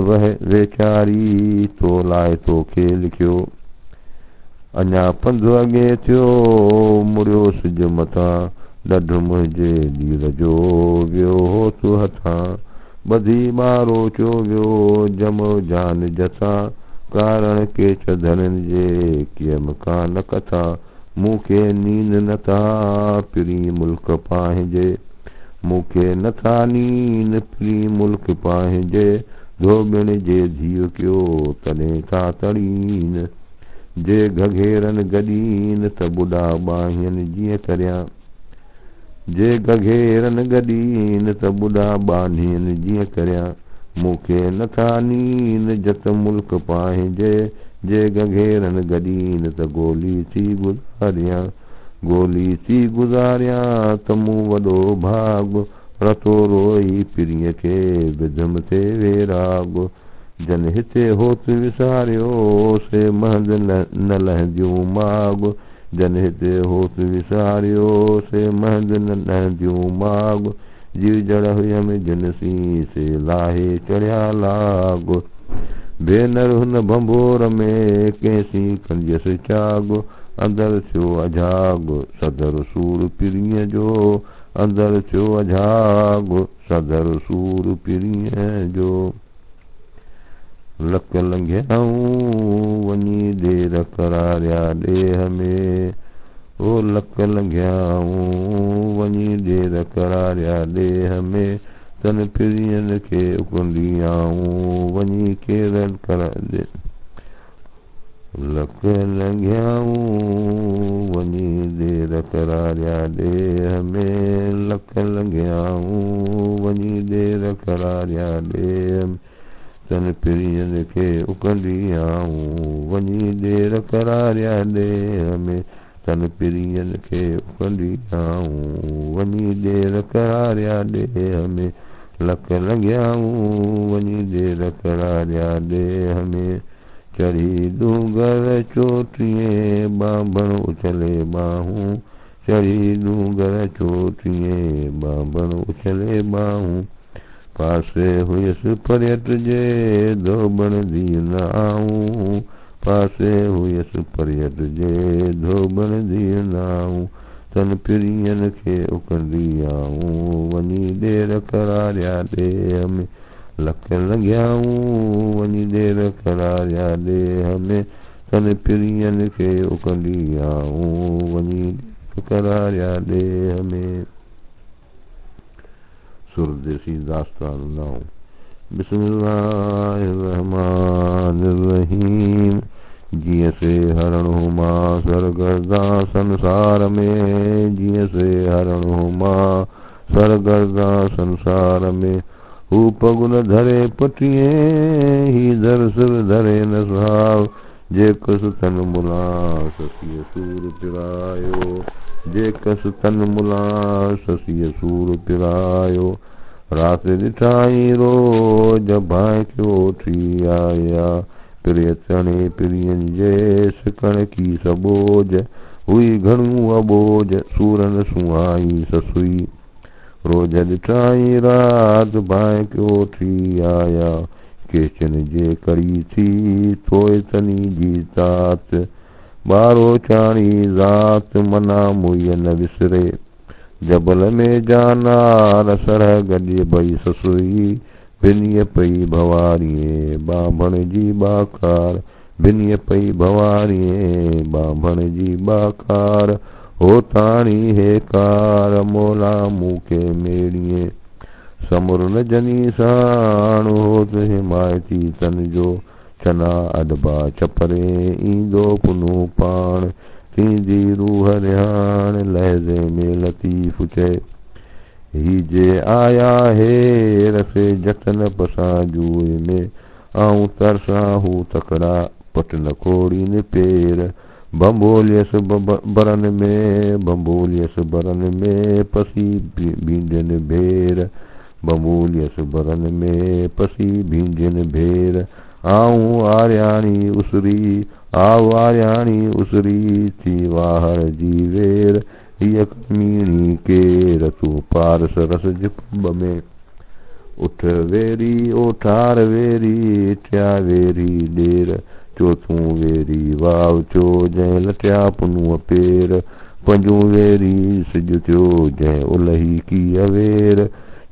वेचारी तो लाइ तोखे लिखियो अञा पंधु अॻे थियो मुड़ियो सिज मथां ॾढ मुंहिंजे ॾीर जो वियो हो तूं हथां ॿधी ॿारो चो वियो जमो जान जथां कारण के चधरनि जे कीअं कान कथा मूंखे नींद नथा पिरी मुल्क पाहिंजे मूंखे नथा नींद पिरी मुल्क पाहिंजे धोबिण जे धीउ कयो तॾहिं था तड़ीन जे घघेरन गॾीन त बुढ़ा बाहियन जीअं करियां जे घघेरन गॾीन त बुढ़ा बाहियन जीअं करियां मूंखे नथा नीन जत मुल्क पंहिंजे जे घघेरन गॾीन त गोली थी गुज़ारियां त मूं वॾो भाग रतो रोई पिरीअ खे विधम ते वेराग जन हिते होत विसारियो से महद न लहंदियूं माग जन हिते होत विसारियो से महद न लहंदियूं माग जीव जड़ हुयम जिनसी से लाहे चढ़िया लाग भेनर हुन भंभोर में कैसी कंजस चाग अंदर थियो अझाग सदर सूर पिरीअ जो अंदर थियो अझाग सदर सूर पिरीअ जो लक लंघियाऊं वञी देर करारिया ॾेह में ओ लक लंघियाऊं वञी देर करारिया ॾेह में तन पिरीअन खे उकंदियाऊं वञी केरल कर लक लंघियाऊं वञी देर करारिया ॾेह में लक लंघियाऊं वञी देर करारिया ॾेह में तन पिरीअन खे उकंदियाऊं वञी देर करारिया ॾेह में तन पिरीअन खे उकंदियाऊं वञी देर करारिया ॾेह में लक लंघियाऊं वञी देर करारिया ॾेह में चढ़ी डूंगर चोटीअ बांभण उछले बाहूं चढ़ी डूंगर चोटीअ बांभण उछले बाहूं पासे हुयसि पर्यट जे धोबण दी न आऊं पासे हुयसि पर्यट जे धोबण दी न आऊं तन पिरीअन खे उकंदियाऊं वञी देर करारिया ॾेह में लक लंघियाऊं वञी देर करारिया ॾेह में तन पिरीअन खे उकंदियाऊं वञी देर करारिया ॾेह में सुरदेसी दास्तान नाउ बिस्मिल्लाहिर्रहमानिर्रहीम जीअं से हरणो मां सरगर्दा संसार में जीअं से हरणो मां सरगर्दा संसार में हू पगुन धरे पटिए ही धर सिर धरे न सुहाव जे कस तन मुला ससीअ सूर पिरायो जे कस तन मुला ससीअ सूर पिरायो रात ॾिठाई रोज भाए क्यों थी आया पिरे चणे पिरियन जे सिकण की सबोज हुई घणू अबोज सूरन सुहाई ससुई रोज ॾिठाई रात भाए क्यों थी आया केचन जे कड़ी थी थोए तनी जी तात ॿारो चाणी ज़ात मना मुईअ न विसरे जबल में जानार सरह गॾे भई ससुई भिनीअ पई भवारीअ बांभण जी बाकार भिनीअ पई भवारीअ बांभण जी बाकार हो ताणी हे कार मोला मूंखे मेड़ीअ समर न जनी साण होत हिमायती तन जो चना अडबा चपरे ईंदो पुनू पाण थींदी रूह रिहाण लहज़े में लतीफ़ चए ही जे आया हे रसे जतन पसां जूए में आऊं तरसां हू तकड़ा पट न खोड़ी न पेर बंबोलियस बरन में बंबोलियस बरन में पसी भींजन भेर बंबोलियस बरन में पसी भींजन भेर आऊं आर्याणी उसरी आव आर्याणी उसरी थी वाहर जी वेर हीअ कमीणी केर तूं पारस रस जिप में उठ वेरी ओठार वेरी थिया वेरी ॾेर चोथूं वेरी वाव चो जंहिं लटिया पुनूअ पेर पंजूं वेरी सिज थियो जंहिं उलही की अवेर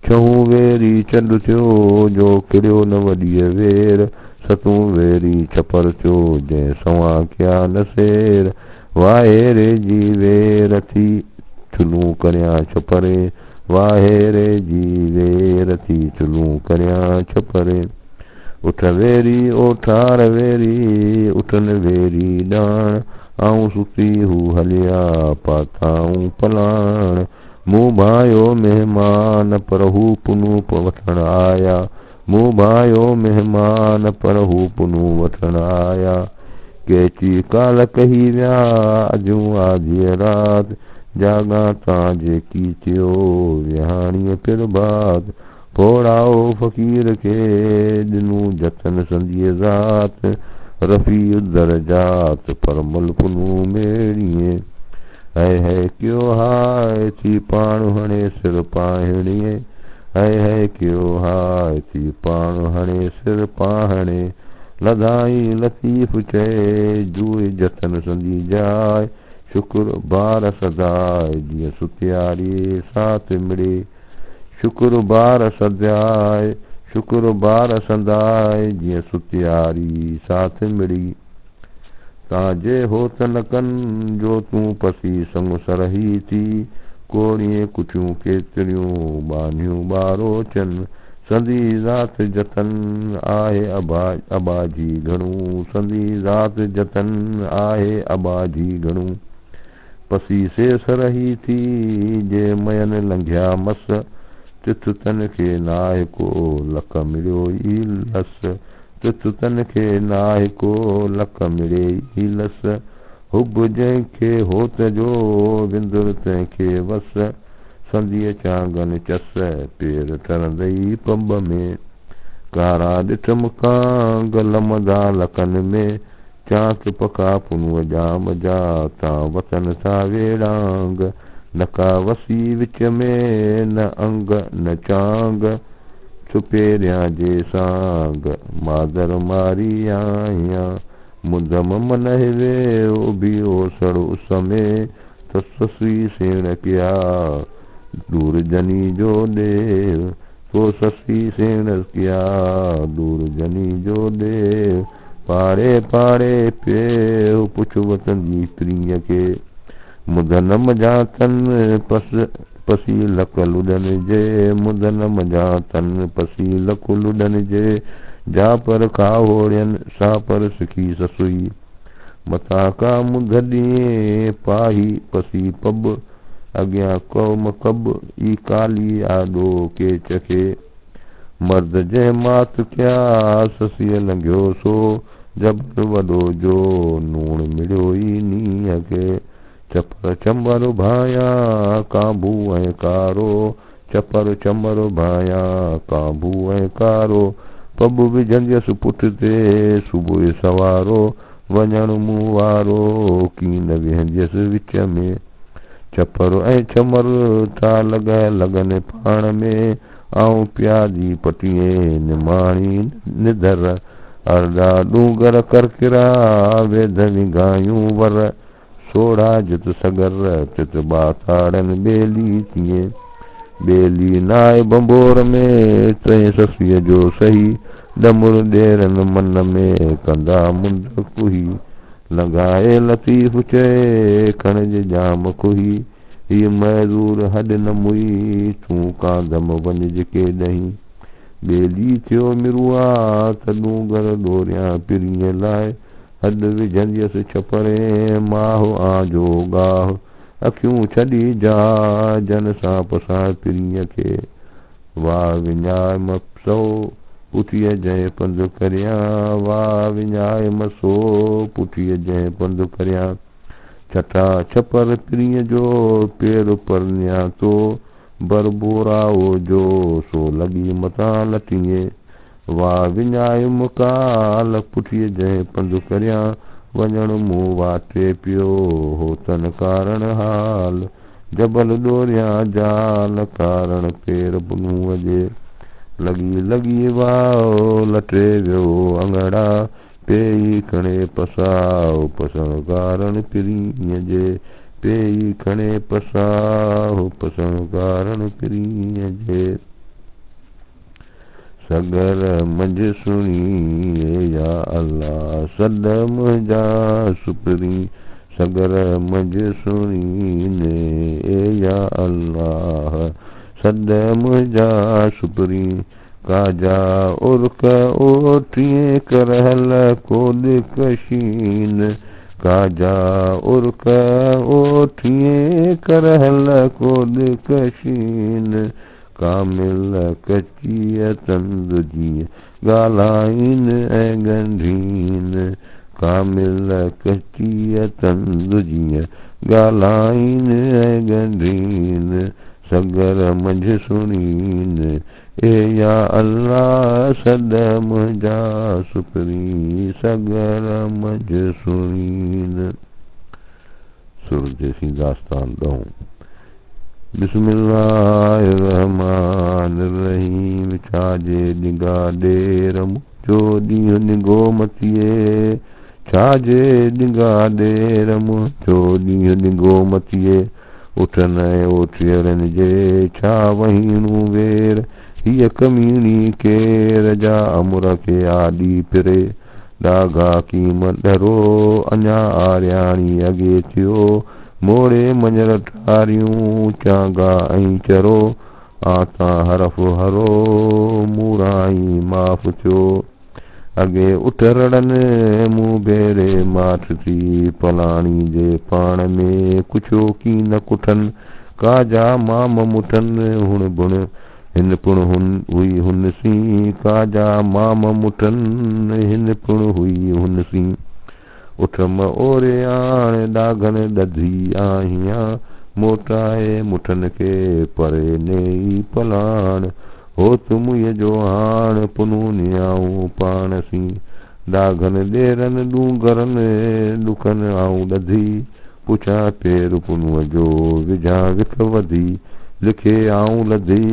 छहूं वेरी चंड थियो जो किरियो न वॾीअ वेर सतूं वेरी छपर थियो जंहिं सवां कया न सेर वाहेरे जी वेर थी चुलूं करियां छपरे वाहेरे जी वेर थी चुलूं करियां छपरे उठ वेरी ओठार वेरी उठन वेरी ॾाण आऊं सुती हू हलिया पाताऊं पलाण मूं भायो महिमान पर हू पुनूप वठण आया मूं भायो महिमान पर हू पुनू वठण आया केची काल कही विया अजूं आधी रात जागा तां जेकी थियो विहाणीअ फिर बात फोड़ाओ फ़कीर खे ॾिनू जतन संदीअ ज़ात रफ़ी दरजात पर मुल्कुनू मेड़िए है क्यों हाय थी पाण हणे सिर पाहिणीअ है क्यों हाय थी पाण हणे सिर पाहणे लधाई लतीफ़ चए जूए जतन संदी जाए शुक्र बार सदाए जीअं सुतियारी साथ मिड़े शुक्र बार सदाए शुक्र बार संदाए जीअं सुतियारी साथ मिड़ी ताजे होत न कनि जो तूं पसी संग सरही थी कोड़िए कुछियूं केतिरियूं बानियूं ॿारो चन संदी ज़ात जतन आहे अबाजी घणूं संदी ज़ात जतन आहे अबाजी घणूं पसी से सरही थी जे मयन लंघिया मस तिथ तन खे नाहे को लक मिड़ियो ई लस तिथ तन खे नाहे को लक मिड़े ई लस हुब जंहिंखे होत जो विंदुर तंहिंखे वस संदीअ चांगन चस पेर टरंदई पब में कारा ॾिठ मुकां गलमदा लकन में चांत पका पुनूअ जाम जा तां वतन था वेड़ांग नका वसी विच में न अंग न चांग छुपेरियां जे सांग मादर मारी आहियां मुदम मन हिवे उभी ओसड़ उस में ससी सेण किया दूर जनी जो देव तो ससी सेण किया दूर जनी जो देव पाड़े पाड़े पे पुछ वतन जी प्रिय के मुदन मजा तन पसी लक लुडन जे मुदन मजा तन पसी लक लुडन जे जा पर खाओड़ियन सा पर सिखी ससुई मथा का मुधॾिए पाही पसी पब अॻियां कौम कब ई काली आॾो के चखे मर्द जंहिं मात कया ससीअ लंघियो सो जबर वॾो जो नूण मिड़ियो ई नीअ खे चपर चंबर भाया काबू ऐं कारो चपर चंबर भाया काबू ऐं कारो पब विझंदसि पुठ ते सुबुह सवारो वञण मूं वारो कीन विहंदसि विच में चपर ऐं चमर था लॻनि पाण में आऊं प्यादी पटीअ निमाणी निधर अरड़ा डूंगर करकिरा वेद विघायूं वर सोढ़ा जित सगर तित बाताड़न बेली थिए बेली नाए बंबोर में तंहिं ससीअ जो सही डमुर ॾेरन मन में कंदा मुंड कुही लॻाए लतीफ़ चए खणज जाम कुही हीअ महज़ूर हॾ न मुई तूं कांदम वञ के ॾहीं बेली थियो मिरुआ त डूंगर ॾोरियां पिरीअ लाइ हॾ विझंदसि छपरे माहो आजो गाह अखियूं छॾी जा जन सां पसां पिरीअ खे वाह विञाए मसो पुठीअ जंहिं पंधु करियां वाह विञाए मसो पुठीअ जंहिं पंधु करियां छटा छपर पिरीअ जो पेर परनिया तो बरबोराओ जो सो लॻी मथां लटीअ वाह विञाए मुकाल पुठीअ जंहिं पंधु करियां वञण मूं वाटे पियो हो तन कारण हाल जबल ॾोरियां जाल कारण पेर पुनूअ जे लॻी वाओ लटे वियो अंगड़ा पेई खणे पसाओ पसण कारण पिरीअ जे पेई खणे पसाओ पसण कारण पिरीअ जे सगर मंझ सुणी या अल्लाह सद मुंहिंजा सुपरी सगर मंझ सुणी ने या अल्लाह सद मुंहिंजा सुपरी काजा उर्क ओटिए करहल कोद कशीन काजा उर्क ओटिए करहल कोद कशीन कामिल कचिय तंद जीअं ॻाल्हाइन ऐं ॻंढीन कामिल कचिय तंद जीअं ॻाल्हाइन ऐं ॻंढीन सगर मंझि सुणीन ए या अल्लाह सद मुंहिंजा सुपरी सगर मंझि सुणीन। सुरदेसी दास्तान ॾऊं। बिस्मिल्लाहिर्रहमानिर्रहीम छाजे ॾिंगा ॾेर मुंहिंजो ॾींहुं निगो मतीए छाजे ॾिंगा ॾेर मुंहिंजो ॾींहुं निगो मतीए उठन ऐं ओठियरनि जे छा वहीणूं वेर हीअ कमीणी केर जा अमुर खे आॾी फिरे ॾाघा कीम डरो अञा आरियाणी अॻे थियो मोड़े मंझर ठारियूं चांगा ऐं चरो आतां हरफ हरो मूराई माफ़ थियो अॻे उठ रड़नि मूं भेरे माठ थी पलाणी जे पाण में कुछो की न कुठनि काजा माम मुठनि हुण बुण हिन पुण हुई हुन सी काजा माम मुठनि हिन पुण हुई हुन सी उठ ओरे आण ॾाघनि ॾधी आहियां मोटाए मुठनि खे परे नेई पलाण हो तुमुय जो हाण पुनू नियाऊं पाण सी ॾाघनि ॾेरनि ॾूंगरनि ॾुखनि आऊं ॾधी पुछां पेर पुनूअ जो विझां विख वधी लिखे आऊं लधी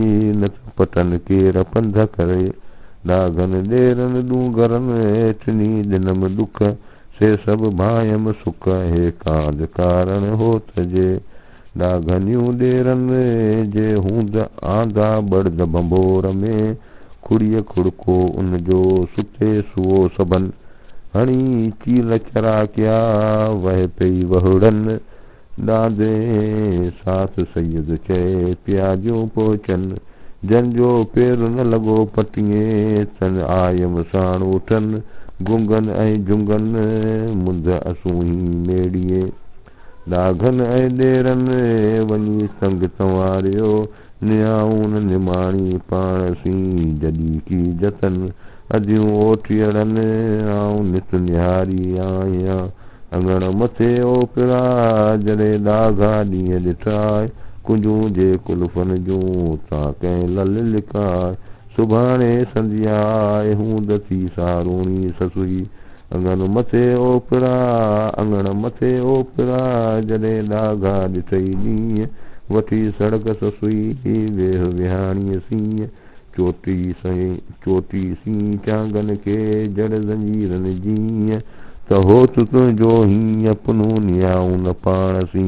न पटनि केर पंध करे ॾाघनि ॾेरनि ॾूंगरनि टिनी ॾिनमि ॾुख से सभु भायम सुख हे कांज कारण होत जे ॾाघनियूं ॾेरनि जे हूंद आंदा बड़द बंबोर में खुड़ीअ खुड़को उन जो सुते सुओ सबन हणी चील चरा कया वह पई वहुड़नि ॾांदे साथ सैयद चए प्याजो पहुचन जंहिंजो पेर न लॻो पटीअ तन आयम साण उठनि गुंगन ऐं जुंगन मुंद असूही मेड़ीअ ॾाघनि ऐं ॾेरनि वञी संग संवारियो नियाऊं निमाणी पाण सी जॾी की जतन अदियूं ओटियड़नि आऊं नित निहारी आहियां अङण मथे ओपिरा जॾे ॾाघा ॾींहं ॾिठाए कुंजूं जे कुल्फनि जूं तां कंहिं लल लिकाए सुभाणे संधिया हूंद थी सारूणी ससुई अङण मथे ओपिरा जॾे ॾाघा ॾिठई ॾींहं वठी सड़क ससुई वेह विहाणीअ सीं चोटी सी चांगनि खे जड़ ज़ंजीरनि जीअं त हो तुंहिंजो हीअं पुनू नियाऊं न पाण सी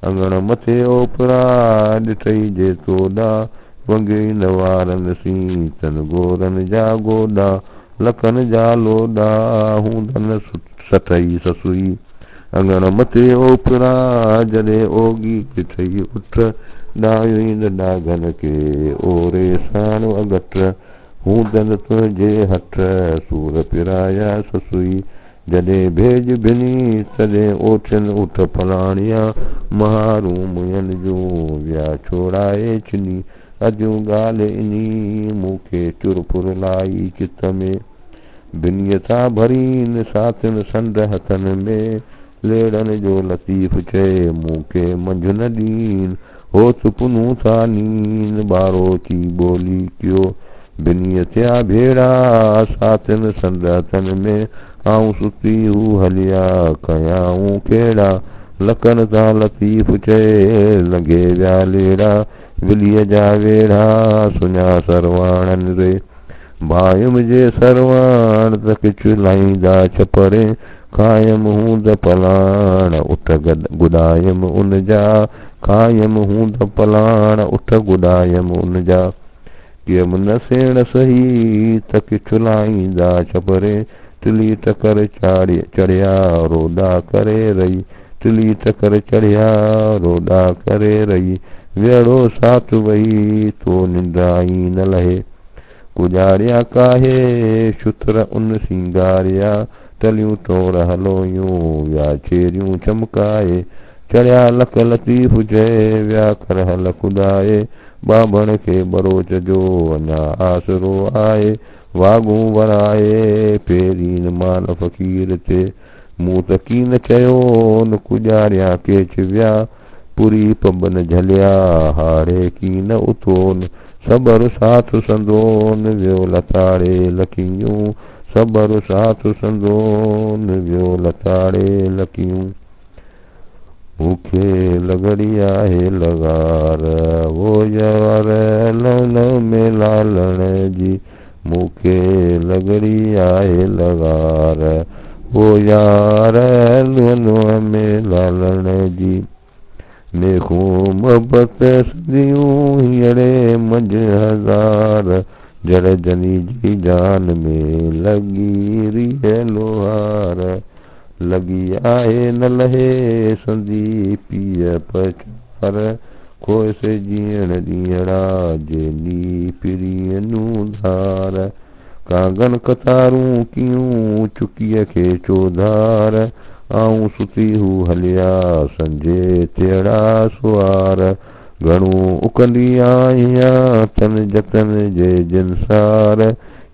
अङण मथे ओपिरा ॾिठई जे तोॾा वंगे न वारनि सी तन गोरनि जा गोॾा लखनि जा लोॾा हूंदन सठई ससुई अङण मथे ओपिरा जॾे ओगी ॾिठई उठ ॾायुनि ॾाघनि खे ओरे साण अगट हूंदन तुंहिंजे हथ सूर पिराया ससुई जॾे भेज भिनी तॾे ओठियनि उठ फलाणिया महारूं मुयनि जूं विया छोड़ाए चिनी अॼूं ॻाल्हि इनी मूंखे चुरपुर लाई चित में भिनीअ था भरीन साथिन संड हथनि में लेड़नि जो लतीफ़ चए मूंखे मंझ न ॾीन होत पुनू था नीन ॿारो थी ॿोली कयो भिनीअ थिया भेड़ा साथिन संड हथनि में आऊं सुती हू हलिया कयाऊं कहिड़ा लखनि था लतीफ़ चए लॻे विया लेड़ा विलीअ जा वेड़ा सुञा सरवाणनि रे भायुम जे सरवाण त किछु लाहींदा छपरे खायम हूंद पलाण उठ गुॾायम उन जा खायम हूंद पलाण उठ गुॾायम उन जा कियम न सेण सही त किछु लाहींदा छपरे टिली टकर चढ़िया रोॾा करे रही टिली टकर चढ़िया रोॾा करे रही वेड़ो साथ वही तो निंड आई न लहे कुजारिया काहे शुत्र उन सिंगारिया टलियूं टोर हलोयूं विया चेरियूं चमकाए चढ़िया लख लतीफ़ चए विया कर हल खुदाए बाबण खे बरोच जो अञा आसरो आहे वागूं वराए पेरीन माल फ़कीर ते मूं त कीन चयो न कुजारिया केच विया पुरी पबन झलिया हारे कीन उथोन सबर साथ संदोन वियो लताड़े लकियूं सबर साथ संदोन वियो लताड़े लकियूं मूंखे लगड़ी आहे लगार वो यार लन में लालण जी मूंखे लगड़ी आहे लगार वो यार लन में लालण जी नेखूं मोहब्बत सदियूं हींअरे मंझ हज़ार जड़ जनी जी जान में लगी रीह लोहार लगी आहे न लहे संदी पीअ पचार खोए से जीअण ॾींहड़ा जेनी पिरीअनूं धार कांगन कतारूं कीयूं चुकीअ खे चोधार आऊं सुती हू हलिया संजे तेड़ा सुवार घणूं उकंदी आहियां तन जतन जे जिनसार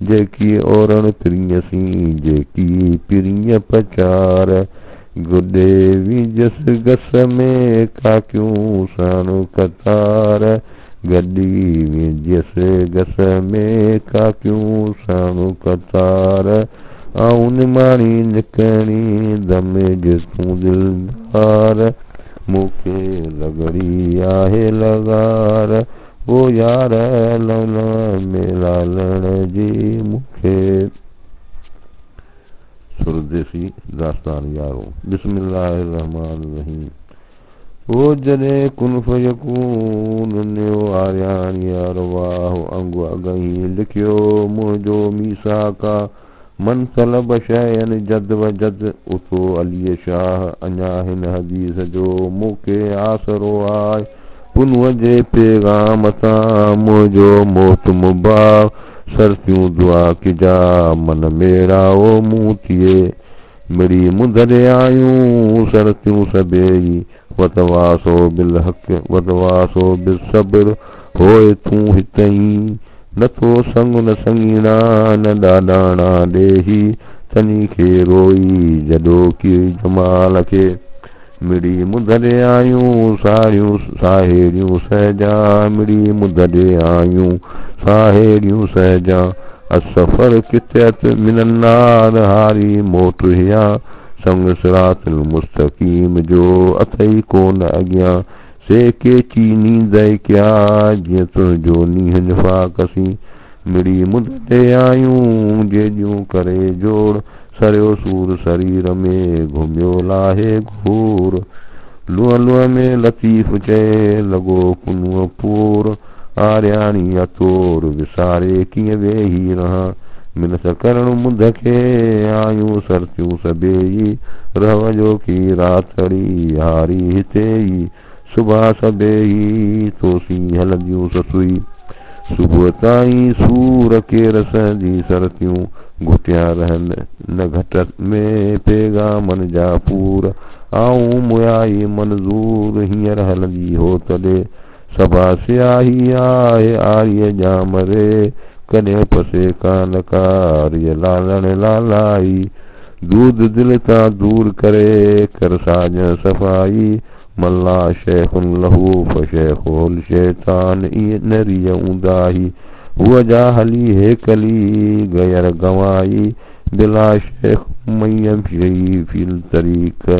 जेकी ओरण पिरीअसीं जेकी पिरीअ पचार गुॾे विजस गस में काकियूं साणु कतार गॾी विजस गस में काकियूं साणु कतार आऊं निमाणी निकणी दम जिसूं दिलदार मूंखे लगड़ी आहे लगार वो यार लन में लालण जी मूंखे सुरदेसी दास्तान यारो बिस्मिल्लाहिर्रहमानिर्रहीम वो जॾहिं कुन फयकून नियो आर्याणी अरवाह अंग अगही लिखियो मुंहिंजो मीसाका मन तलब शयन जद व जद उथो अली शाह अञा हिन हदीस जो मूंखे आसरो आहे पुनूअ जे पैगाम तां मुंहिंजो मौत मुबाह सरतियूं दुआ किजा मन मेरा ओ मुंह थिए मिड़ी मुंदरे आयूं सरतियूं सबेई वतवासो बिल हक़ वतवासो बिल सब्र होए तूं हितई नथो संग न संगीणा न ॾाॾाणा ॾेही तनी खे रोई जॾो की जमाल खे मिड़ी मुदरे आयूं सारियूं साहेड़ियूं सहजा मिड़ी मुदरे आयूं साहेड़ियूं सहजा असफर कितयत मिनन्नार हारी मोट हिया संग सिरातुल मुस्तकीम जो अथई कोन अॻियां से केची नींद क्या जीअं तुंहिंजो नींहं निफ़ाक़सी मिड़ी मुदरे आयूं जेॾियूं करे जोड़ सरियो सूर शरीर में घुमियो लाहे घूर लूअ लूअ में लतीफ़ चए लॻो पुनूअ पूर आर्याणी अतोर विसारे कीअं वेही रहां मिनत करण मुंद खे आयूं सरतियूं सबेई रव जो की रातड़ी हारी हिते ई सुबह सबेई तोसी हलंदियूं ससुई सुबुह ताईं सूर के रसंदी सरतियूं घुटिया रहन न घट में पैगामन जा पूर आऊं मुयाई मंज़ूर हींअर हलंदी हो तॾे सभा सियाही आहे आर्य जाम रे कॾहिं पसे कान कार्य लालण लालाई दूध दिल तां दूर करे कर साज सफ़ाई मल्ला शेखुन लहू फशेखुल शैतान नरिय ऊंदाही हुआ जा हली हेकली गयर गवाई बिला शेख मयम शी फिल तरीक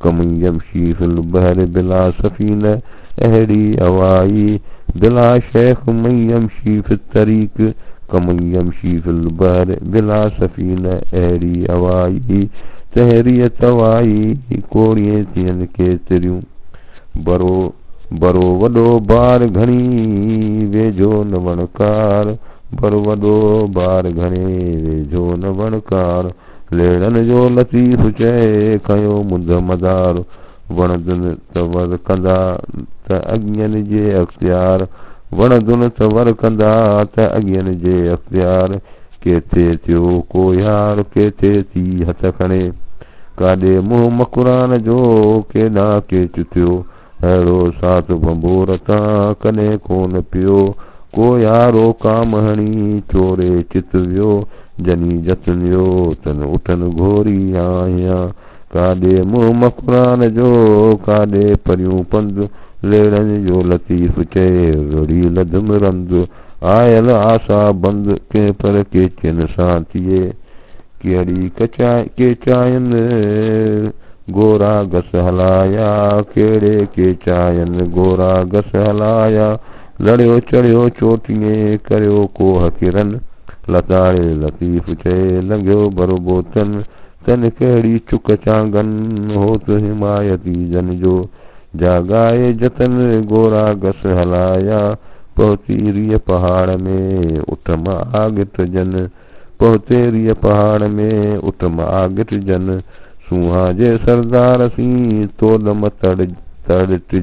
कमयम शी फिल बहर बिला सफीन अहड़ी हवाई बिला शेख मयम शी फिल तरीक कमयम शी फिल बहर बिला सफीन अहड़ी हवाई तहरीय तवाई कोड़िए थियन के तिरियूं बरो बरो वॾो बार घणी वेझो न वणकार बरो वॾो बार घणे वेझो न वणकार लेड़न जो लतीफ़ चए कयो मुंद मदार वणदन त वर कंदा त अॻियनि जे अख़्तियार वण धुन त वर कंदा त अॻियनि जे अख़्तियार के थिए थियो को यार के थिए थी हथ खणे काॾे मुंहुं मकुरान जो केॾां के चुथियो अहिड़ो साथ बंबोर तां कॾहिं कोन पियो को यारो काम हणी चोरे चित वियो जनी जतनियो तन उठन घोरी आहियां काॾे मुंहुं मकुरान जो काॾे परियूं पंध लेड़नि जो लतीफ़ चए रुड़ी लधम रंद आयल आसा बंद के पर के चिन सां थिए कहिड़ी के चायनि गोरा घस हलाया कहिड़े के चायनि गोरा घस हलाया लड़ियो चढ़ियो चोटीअ करियो कोह किरन लताड़े लतीफ़ चए लंघियो बरबो तन कहिड़ी चुक चांगन होत हिमायती जन जो जागाए जतन गोरा घस हलाया पहुती रिय पहाड़ में उठम आगिट जन पहुते रिय पहाड़ में उठम आगिट जन सूहा जे सरदार सी तोदम तड़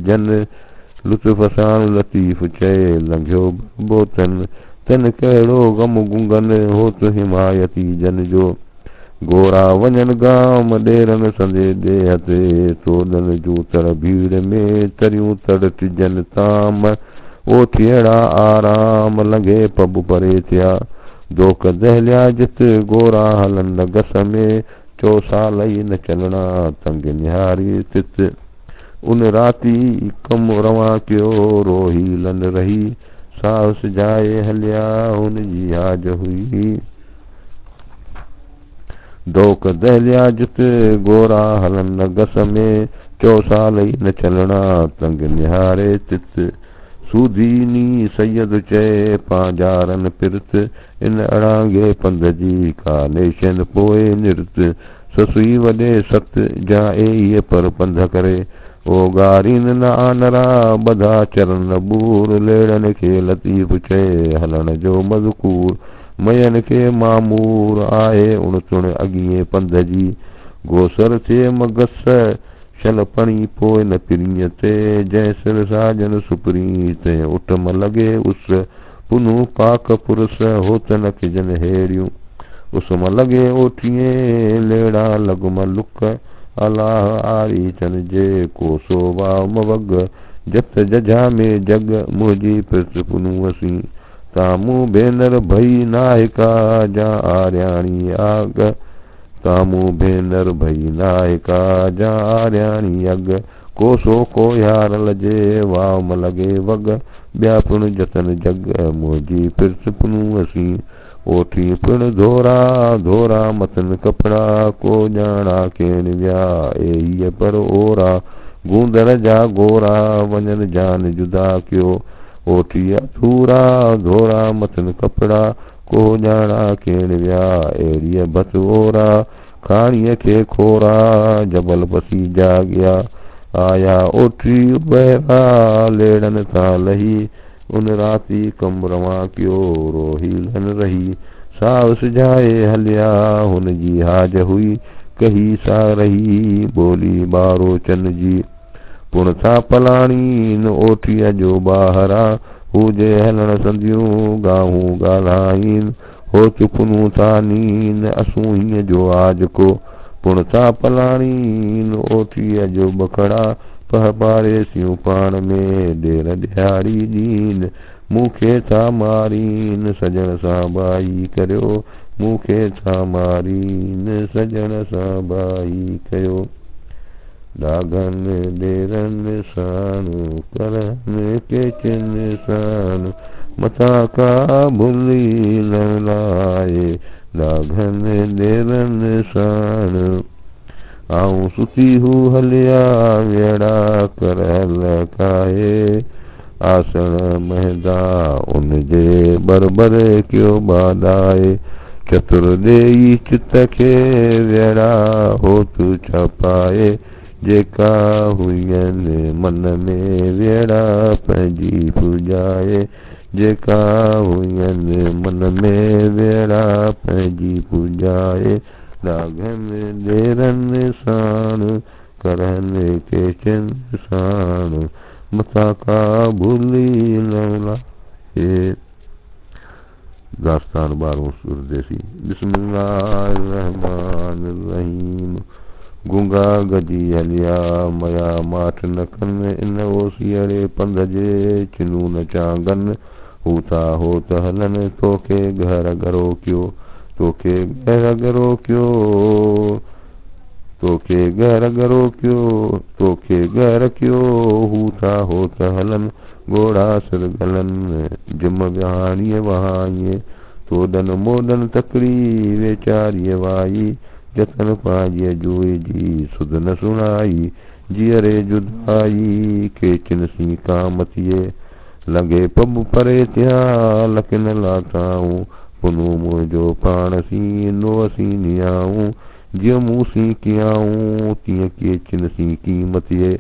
जन लुत्फ़ सां लतीफ़ चए लंघियो बोतन तन कहिड़ो गम गुंगन होत हिमायती जन जो गोरा वञन गाम ॾेरन संदे ॾे हथे तोदन जूतर भीड़ में तरियूं तड़ टिजन ताम ओठियड़ा आराम लंघे पब परे थिया दोक दहलिया जित गोरा हलन गस में चौसा लही न चलना तंग निहारी तित उन राती कम रवां कयो रोही लन रही साहस जाए हलिया हुन जी हाज हुई दोक दहलिया जित गोरा हलन गस में चौसा लही न चलना तंग निहारे तित सूदीनी सैयद चए पांजारन पिरत इन अड़ांगे पंध जी का नेशन पोए निर्त ससुई वॾे सत जाए ये पर पंध करे ओ गारीन न आनरा बधा चरन बूर लेड़न के लतीफ़ चए हलन जो मज़कूर मयन के मामूर आहे उणतुण अॻिए पंध जी गोसर थे मगस शल पणी पोइ न पिरीअ ते जंहिं सिर साजन सुपरी ते उठम लॻे उस पुनू पाक पुरुष होत न खिजन हेड़ियूं उसम लॻे ओठिए लेड़ा लॻम लुक अलाह आरी चन जे कोसो वाव मवग जत जजा में जग मुंहिंजी पिर्त पुनूअसी तामू भेनर भई नाहिका जा आर्याणी आग तामू भेनर भई नाहिका जा आर्याणी अग कोसो को यार लजे वाव लगे वग ॿिया पिण जतन जग मुंहिंजी पिर्त पुनूअसी ओठी पिण धोरा धोरा मतन कपड़ा को ॼाणा केन विया ए पर ओरा गूंदर जा गोरा वञन जान जुदा कयो ओठी अधूरा धोरा मतन कपड़ा को ॼाणा केन विया एड़ीअ भत ओरा खाणीअ खे खोरा जबल पसी जाॻिया आया ओठी बहरा लेड़न तां लही उन राती कम रवां कयो रोही लन रही सावस जाए हलिया हुन जी हाज हुई कही सा रही बोली बारो चन जी पुण था पलाणी न ओठीअ जो ॿाहिरा हुजे हलण संदियूं गाहूं ॻाल्हाइन हो चुपनूं था नीन असूं हीअं जो आज को पुण था पलाणी न ओठीअ जो बखड़ा पह पारे सियूं पाण में ॾेर ॾियारी ॾीन मूंखे था मारीन सजण सां बाई करियो मूंखे था मारीन सजण सां बाई कयो दागन ॾेरन साण करन के चिन साण मथां का भुली न लाए दागन ॾेरन साण आऊं सुती हू हलिया वेड़ा कर लकाए आसण महदा उनजे बरबर कयो बादाए चतुर ॾेई चित खे वेड़ा होत छपाए जेका हुयनि मन में वेड़ा पंहिंजी पूजाए जेका हुयनि मन में वेड़ा पंहिंजी पूजाए दागन ॾेरन साण करन के चिन साण मथां का भुली न दास्तान 12 सुरदेसी। बिस्मिल्लाहिर्रहमानिर्रहीम। गुंगा गजी हलिया मया माठ न कन, इन ओसियड़े पंध जे चिनू न चांगन। हूता होत हलन तोखे घर गरो क्यों, तोखे घर गरो क्यों, तोखे घर गरो क्यों, तोखे घर क्यों। हूता होत हलन घोड़ा सिर गलन, जिम विहाणीअ वहाईअ। तोडन मोडन तकड़ी वेचारीअ वाई, जतन पाजीअ जुए जी सुध न सुणाई। जीअरे जुदाई केचन सी कामतिए, लॻे पब परे थिया लकिन लाटाऊं। पुनू मुंहिंजो पाण सी नो सी नियाऊं, जीअं मूं सी कियाऊं तीअं केचन सी कीमतिए।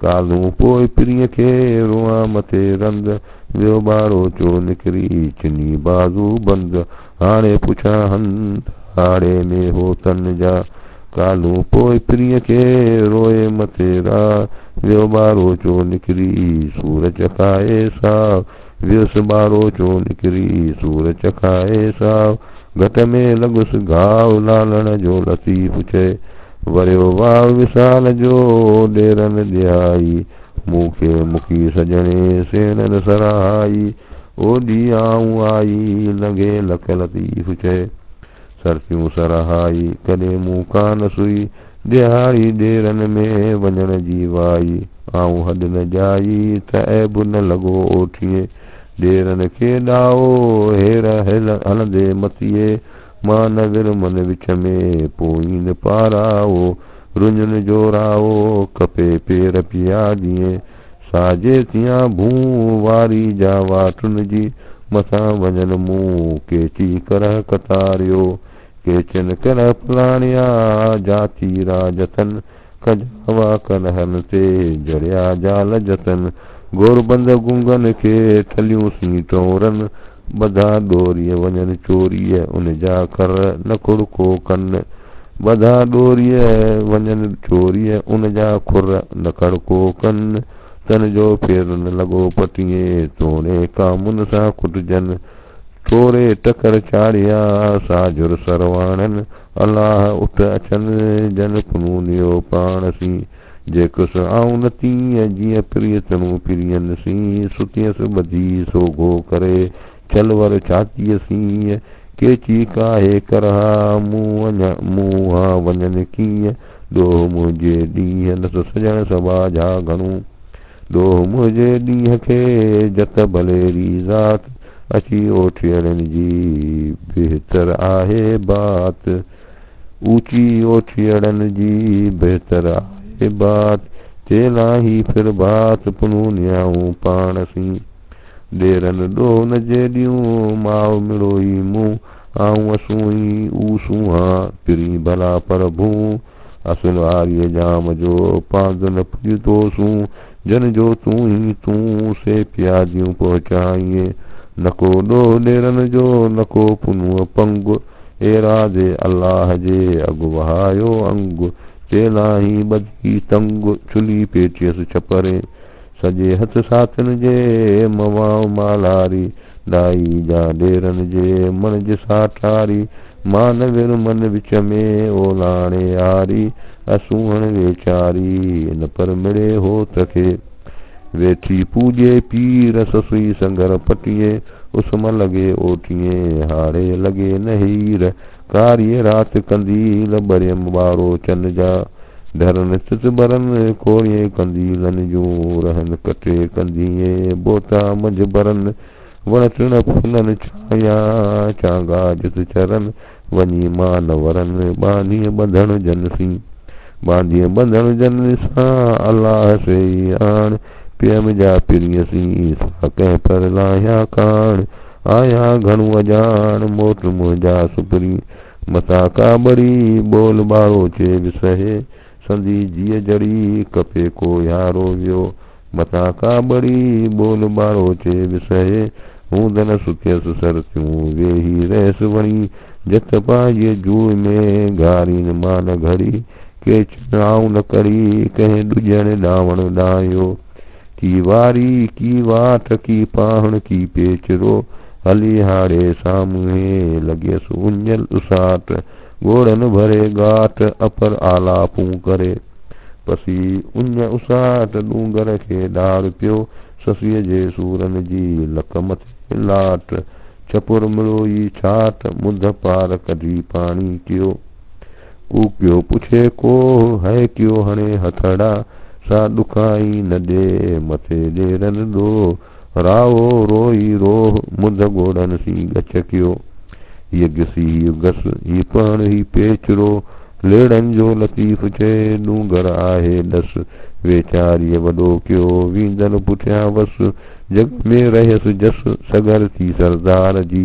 कालूं पोइ पिरीअ खे रोआं मथे रंद, वियो ॿारो चो निकिरी चिनी बाज़ू बंद। हाणे पुछां हंध हाड़े में हो तन जा, कालूं पोइ पिरीअ खे रोए मथे रा। वियो ॿारो चो निकिरी सूर चखाए साव, वियुसि ॿारो चो निकिरी सूर चखाए साव। घट में लॻुसि घाव लालण जो लतीफ़ चए, वरियो वाव विसाल जो ॾेरन ॾियाई। मूंखे मुखी सजणे सेणन सराई, ओॾी आऊं आई लॻे लख लतीफ़ चए। सरसियूं सरहाई कॾहिं मूं कान सुई, ॾियारी ॾेरन में वञण जी वाई। आऊं हॾ न ॼाई त ऐब न लॻो ओठीअ, ॾेरन खे ॾाओ हेर हलंदे मतीअ। मां न विरमन विच में पोईं पाराओ, रुञन जो राओ खपे पेर पिया ॾींहं। साजे थियां भूं वारी जा वाटुन जी, मथां वञन मूं केची करह कतारियो। केचन करह फलाणिया जाती राजतन, कजावा करहन ते जड़िया जाल जतन। गोरबंद गुंगन खे ठलियूं सी टोरन, बधा डोरीअ वञन चोरीअ उन जा कर न खुड़को कन। बधा डोरीअ वञन चोरीअ उन जा खुर न खड़को कन। तन जो फेर न लॻो पटीअ तोड़े कामुन सां कुटजन। थोरे टकर चाढ़िया साजुर सरवाणन, अलाह उठ अचन जन पुनूनियो पाण सी। जेकुसि आऊं न तीअं जीअं प्रियतनूं पिरियन सी, सुतियसि ॿधी सोघो करे चलवर छातीअ सी। केची काहे करहा मूं हा वञन कीअं, ॾोह मुंहिंजे ॾींहं न सजण सभा जा घणूं। ॾोह मुंहिंजे ॾींहं खे जत भलेरी ज़ात, अची ओठियड़न जी बहितर आहे बात। ऊची ओठियड़न जी बहितर आहे बात, चेलाही फिर बात पुनूनियाऊं पाण सी। ॾेरन ॾोह न जे ॾियूं माउ मिड़ोई मूं, आऊं असूई ऊसूहा पिरी भला प्रभूं। असुल वारीअ जाम जो पांद न पुॼतोसूं, जन जो तूं ही तूं से प्यादियूं पहुचाईं। नको ॾोह ॾेरन जो नको पुनूअ पंग, एरादे अल्लाह जे अॻु वहायो अंग। चेलाही ॿधी तंग छुली पेचियसि छपरे, सॼे हथ साथन जे मवाऊं मालारी। ॾाई जा ॾेरन जे मन जे साठारी, मां न विरमन विच में ओलाणे यारी। असूहण वेचारी न पर मिड़े होत खे, वेठी पूॼे पीर ससुई संगर पटीअ। उसम लॻे ओठीअ हाड़े लॻे न हीर, कारीअ रात कंदील ॿरियम ॿारो चन जा। धरन चित भरन कोड़िए कंदीलन जूं, रहन कटे कंदीअ बोता मंझ भरन। वण टिण फुलन छाया चांगा जित चरन, वञी मां न वरन बांधीअ ॿंधण जन सी। बांधीअ ॿंधण जन सां अलाह से आण, पियम जा पिरीअ सी सा कंहिं पर लाहिया कान। आया घणूं अजान मोट मुंहिंजा सुपरी, मथां का बड़ी बोल ॿारो चे विसहे। संदी जीअ जड़ी कपे को यारो वियो, मथां का बड़ी बोल ॿारो चे विसहे। हूंदन सुखियसि सरसियूं वेही रहसि वणी, जत पांजे जूअ में घारीन मां न घड़ी। केचन आऊं न करी कंहिं ॾुजण ॾावण ॾायो, की वारी की वाट की पाहण की पेचरो हली हाड़े सामूहे लॻियस उंजल उसाट ॻोड़न भरे गाठ अपर आलापूं करे पसी उञ उसाट डूंगर खे ॾाड़ पियो ससीअ जे सूरन जी लक मथे लाट छपुर मिड़ोई छाट मुद पार कढी पाणी कयो कूकियो पुछे को है क्यों हणे हथड़ा सा ॾुकाई न ॾे मथे ॾेरन ॾो रावो रोई रोह मुद ॻोड़न सी गछ कयो हीअ घिसी हीअ घस हीअ पण ही पेचरो लेड़न जो लतीफ़ चए डूंगर आहे डस वेचारीअ वॾो कयो वींदन पुठियां वस जग में रहस जस सगर थी सरदार जी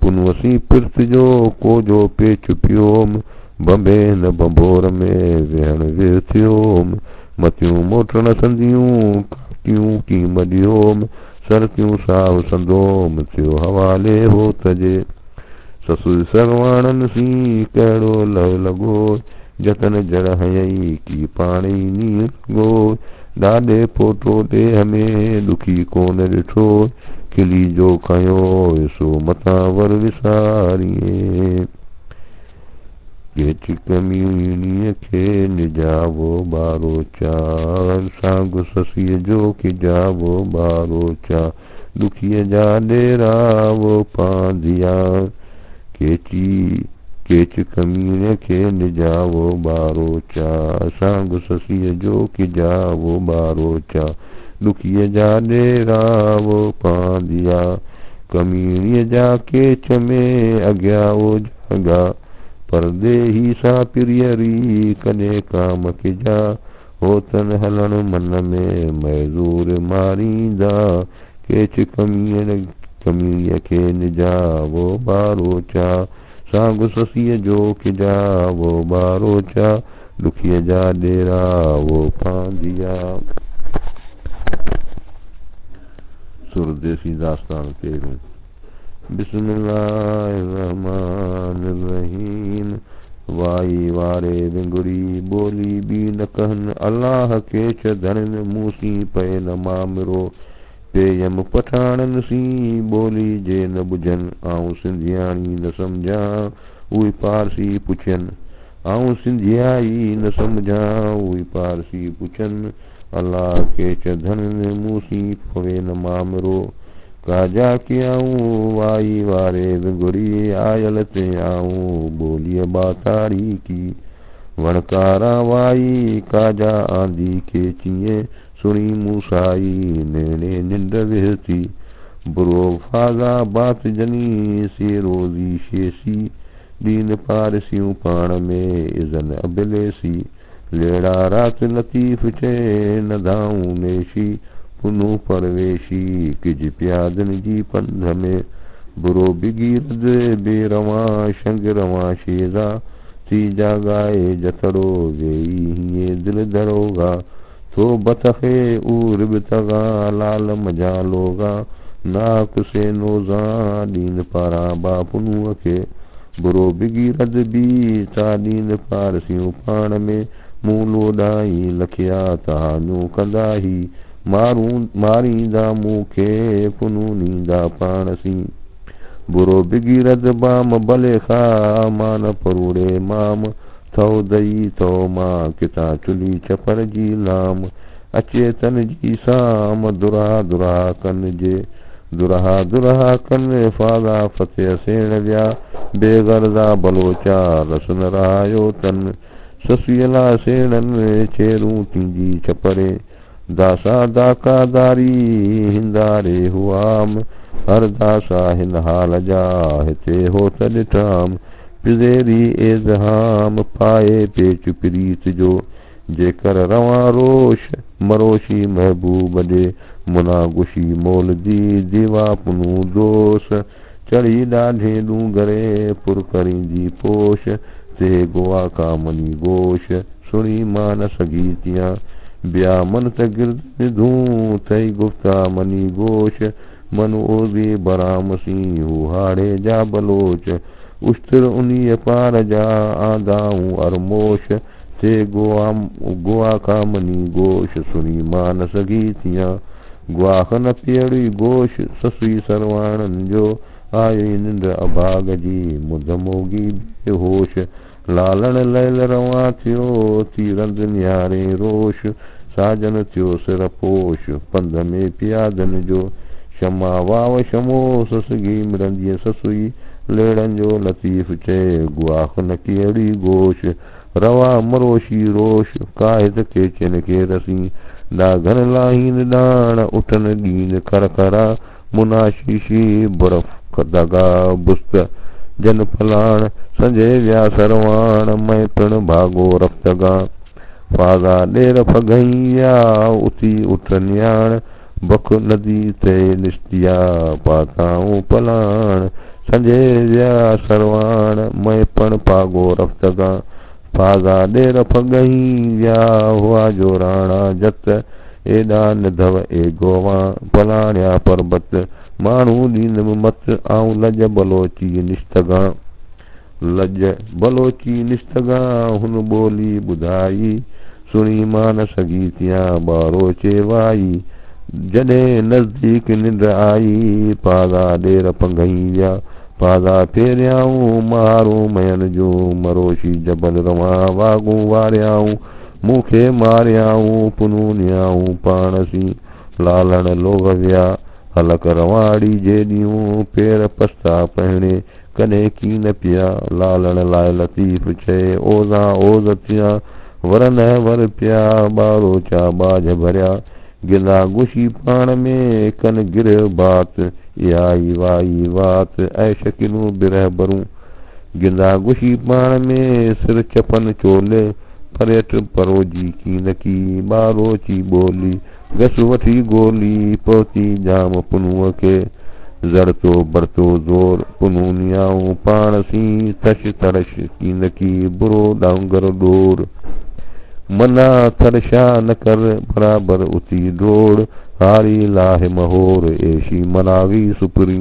पुनवसी पिर्त जो कोजो पेच पियोम बंबे न बंबोर में वेहण वेह थियोम मतियूं मोटण संदियूं काकियूं की मडियोम सरकियूं साहु संदोम थियो हवाले हो तजे ससु सरवाणन सी कहिड़ो लव लॻो जतन जड़ हयई की पाणी नी गो ॾाॾे पोटो ॾेह में ॾुखी कोन ॾिठो खिली जो खयो सो मथां वर विसारिए केच कमीणीअ खे निजावो ॿारो चार साॻु ससीअ जो किजावो ॿारो चा ॾुखीअ जा ॾेरावो पांदिया केच कमीणीअ खे निजावो ॿारो चा साॻु ससीअ जो किजावो ॿारो चा ॾुखीअ जा ॾेरावो पांदिया कमीणीअ जा केच में अॻियां जागा परदेही सा पिरियरी कॾहिं काम किजा होतन हलण मन में मज़ूर मारींदा केच कमीणीअ खे निजावो ॿारो चा साॻु ससीअ जो किजावो ॿारो चा ॾुखीअ जा ॾेरावो पांदिया सुरदेसी दास्तान तेरूं बिस्मिल्लाहिर्रहमानिर्रहीम वाई वारे विंगुड़ी बोली बी न कहन अल्लाह केच धन मूसी पे न मामिरो पेयम पठाणन सी बोली जे न बुझन आऊं सिंधियाणी न समझा उही पारसी पुछन आऊं सिंधियाई न समझा उही पारसी पुछन अल्लाह केच धन मूसी पवे न मामिरो काजा के आऊं वाई वारे विंगुड़ी आयल ते आऊं बोलिय बातारी की वणकारा वाई काजा आंदी के चिए सुणी मूसाई नेणे निंड विहती बुरो फागा बात जनी से रोजी शेसी दीन पारसियूं पाण में इज़न अबिलेसी लेड़ा रात लतीफ़ चे न दाऊं नेशी पुनू परवेशी किज प्यादन जी पंध में बुरो बिगीरद बेरवा शंग रवा शेजा थी जागाए जथड़ो वेई हीए दिल दरोगा तो बतखे ऊर बितगा लाल मजा लोगा नाक से नोजा दीन पारा बापुनुअ के बुरो बिगीरद बी ता दीन पारसियूं पाण में मूं लोॾाई लखिया तहानूं कंदाही मारींदा मूंखे पुनूनींदा पाण सी बुरो बिगीरद बाम भले खा मान परूड़े माम थो दई थो मां कितां चुली चपर जी लाम अचे तन जी साम दुरहा दुरहा कन जे दुरहा कन फागा फतेह सेण विया बेगरदा बलोचा रस न रहायो तन ससुयला सेणन चेरूं तिंजी चपरे दासा दाकादारी हिंदारे हुआम हर दासा हिन हाल जा हिते हो त ॾिठाम पिज़ेरी एज़हाम पाए पेच प्रीत जो जेकर रवां रोश मरोशी महबूब ॾे मुना गुशी मोल दी दीवा पुनू दोस चढ़ी ॾाढे डूंगरे पुर करींदी पोश ते गोआ का मनी गोश सुणी मां न सघी तियां बिया मन त गिरद निधूं थई गुफ्ता मनी गोश मन ओज़ी बराम सी हाड़े जा बलोच उश्तर उन्हीअ पार जा आंदाऊं अरमोश थे गोआ खामनी गोश सुनी मां न सघी थियां गुआख न पीअड़ी गोश ससुई सरवाणनि जो आई निंड अभाग जी मुद मोगी बेहोश लालण लैल रवां थियो थी रंध निहारे रोश साजन थियो सिर पोश पंध में पियादनि जो क्षमा वाव क्षमो ससगी मिड़ंदीअ ससुई लेड़नि जो लतीफ़ चए गुआख न कहिड़ी गोश रवा मरोशी रोश काहित के चिन के रसी दाघन लाहीन डाण उठन ॾीन खरखरा मुनाशीशी बर्फ दगा बुस्त जन फलाण संजय व्या सरवाण मैं पिण भागो रफ्तगा फाज़ा ॾेर फगैया उथी उठ न्याण बख नदी ते निश्तिया पाताऊं पलाण संजय व्या सरवाण मैं पण पागो रफ्तगा फाज़ा ॾेर फगैया हुआ जो राणा जत एॾा निधव ए गोवा पलाण्या पर्बत माण्हू ॾींदमि मत आऊं लज बलोची निश्तगा लज बलोची निश्तगा हुन ॿोली ॿुधाई सुणी मां न सघी थियां ॿारो चेवाई जॾहिं नज़दीक निंड आई पाज़ा ॾेर फंगई विया पाज़ा फेरियाऊं मारो मयन जो मरोशी जबल रवां वागूं वारियाऊं मूंखे मारियाऊं पुनूनियाऊं पाणसी लालण लोभ विया हलक रवाड़ी जे ॾियूं पेर पस्ता पहिणे कॾहिं की न पिया लालण लाइ लतीफ़ चए ओज़ा ओज़ थिया वर न वर पिया ॿारो चा बाझ भरिया गिला गुशी पाण में कन गिर बात आई वाई वात ऐश किनू बिरह बरूं गिंदा गुशी पाण में सिर चपन चोले पर्यट परोजी की न की ॿारो ची ॿोली घस वठी गोली पहुती जाम पुनूअ खे ज़रतो बरतो ज़ोर पुनूनियाऊं पाण सी थश थरश की न की बुरो डांगर डोर मना थरशा न कर बराबर उती डोड़ हारी लाहे महोर ऐशी मनावी सुपरी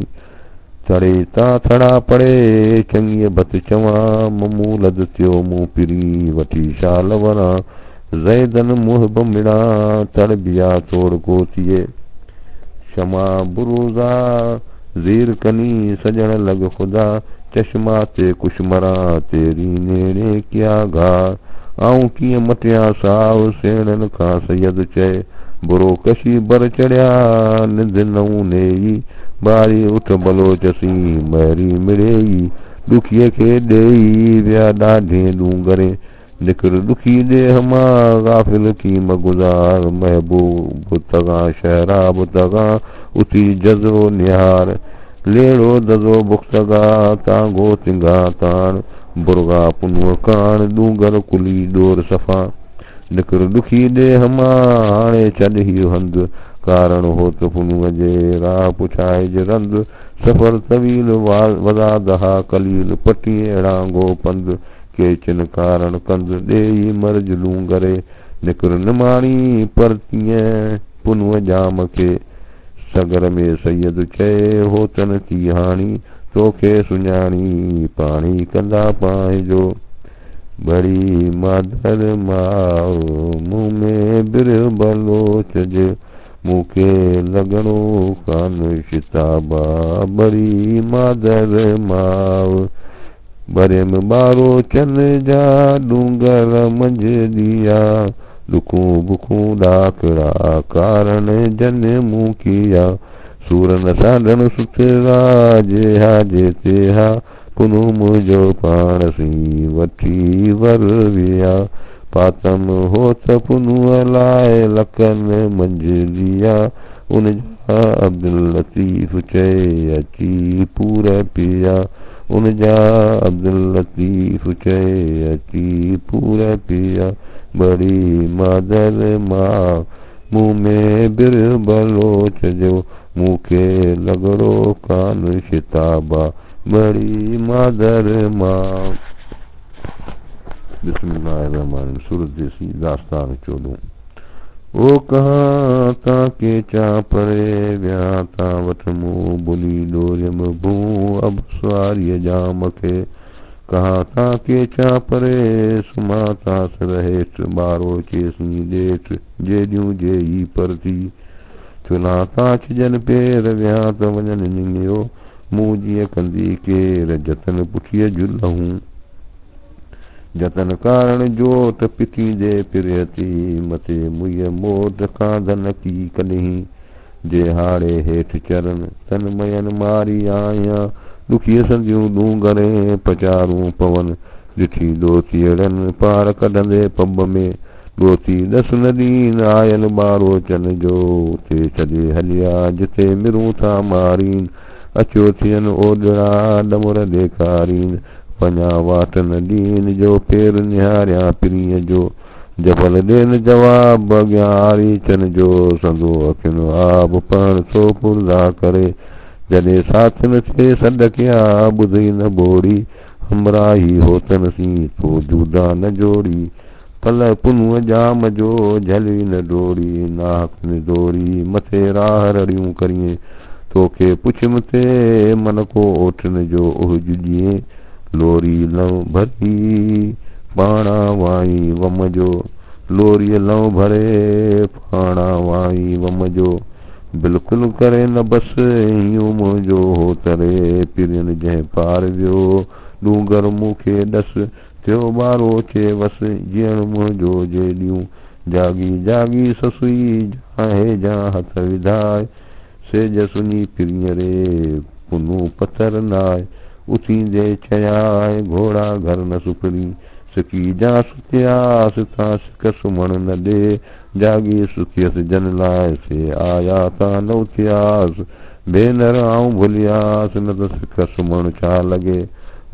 चढ़े ता थड़ा पड़े चङीअ भत चवां ममू लद थियो मूं पिरी वठी शाल वरां ज़ैदन मुहब मिड़ा तड़ बिया तोड़ को थिए क्षमा बुरूज़ा ज़ीर कनी सजण लग खुदा चश्मा ते कुछ मरा तेरी नेड़े क्या घा आऊं कीअं मटिया साव सेणनि खां सैयद चए बुरो कशी बर चढ़िया निंद नऊनेई बारी उठ बलोचसी महरी मिड़ेई ॾुखीअ खे ॾेई विया ॾाढे ॾूंगरे निकिर ॾुखी ॾेह मां गाफ़िल की मगुज़ार महबूब तगा शहराब तगा उथी जज़ो निहार लेड़ो दज़ो बुख़्तगा तांगो तिंगा ताण बुरगा पुनूअ कान ॾूंगर कुली डोर सफ़ा निकिर ॾुखी ॾेह मां हाणे छॾ ही हंधु कारण हो त पुनूअ जे राह पुछाए जे रंध सफ़र तवील वज़ादहा कलील पटी अहिड़ांगो पंध के चिन कारण कंद ॾेई मर्ज ॾूंगरे निकिर निमाणी परतीअ पुनूअ जाम खे सगर में सैयद चए होतन थी हाणी तोखे सुञाणी पाणी कंदा पांहिंजो बड़ी मादर माओ मुंह में बिर बलोच जे मूंखे लॻणो कान शिताबा बड़ी मादर माओ बरेम ॿारो चन जा डूंगर मंझ दिया ॾुखूं बुखूं ॾाकड़ा कारण जन मूं किया सूरन साधन सुथरा जेहा जे तेहा पुनू मुंहिंजो पाण सी वठी वर विया पातम हो त पुनूअ लाइ लखन मंझलिया उन जा अब्दुल लतीफ़ चए अची पूर पिया उन जा अब्दुल लतीफ़ चए अची पूर पिया बड़ी मादर मां मुंह में बिर बलोच जो मूंखे लॻड़ो कान शिताबा बड़ी मादर मां। बिस्मिल्लाहिर्रहमानिर्रहीम। सूरत देसी दास्तान 14। ओ कहाँ ताके चा परे व्या ता वठ मूं बुली डोरियम भूं अब स्वारीअ जाम खे कहा था के चा परे सुमाता सरहेठ बारो चेसनी डेठ जेडियूं जे ई पर थी चुना था जन पेर विया त वञनि निंगियो मूं जीअं कंदी केर जतन पुठीअ जुलहूं जतन कारण जोत पिथींदे पिरती मथे मुईअ मोट खां धन की कॾहिं जे हाड़े हेठि चरन तन मयन मारी आहियां ॾुखीअ संदियूं डूंगरे पचारूं पवन ॾिठी ॾोतीअड़नि पार कढंदे पब में ॾोती ॾस न ॾीन आयल ॿारो चन जो ते छॾे हलिया जिते मिरूं था मारीन अचो थियनि ओॾड़ा डमुर ॾेखारीन वञा वाट न ॾीन जो पेर निहारियां पिरीअ जो जबल ॾेन जवाब अॻियां आरी चन जो संदो अखियुनि आब पण थो पुरदा करे जॾहिं साथ न थिए सॾ कया ॿुधई न ॿोड़ी हमराही होतन सी तो जूदा न जोड़ी पल पुनूअ जाम जो झली न डोड़ी नाक न डोड़ी मथे राह रड़ियूं करिए तोखे पुछम ते मन को ओठन जो ओह जुॼिए लोरी लव भरी पाणा वाई वम जो लोरीअ लव भरे पाणा वाई वम जो बिल्कुलु करे न बस यूं मुंहिंजो हो तरे पिरियन जंहिं पार वियो डूंगर मूंखे ॾस थियो ॿारो चे वस जीअण मुंहिंजो जे ॾियूं जागी जागी ससुई जाहे जा हथ विधाए सेज सुनी पिरीअ रे पुनू पथर नाए उथींदे चयाए घोड़ा घर न सुखड़ी सिकी जा सुथियास था सिक सुम्हण न ॾे जागी सुखियसि जन लाइ से आया था न उथियास भेनर आऊं भुलियास न त सिक सुम्हण छा लॻे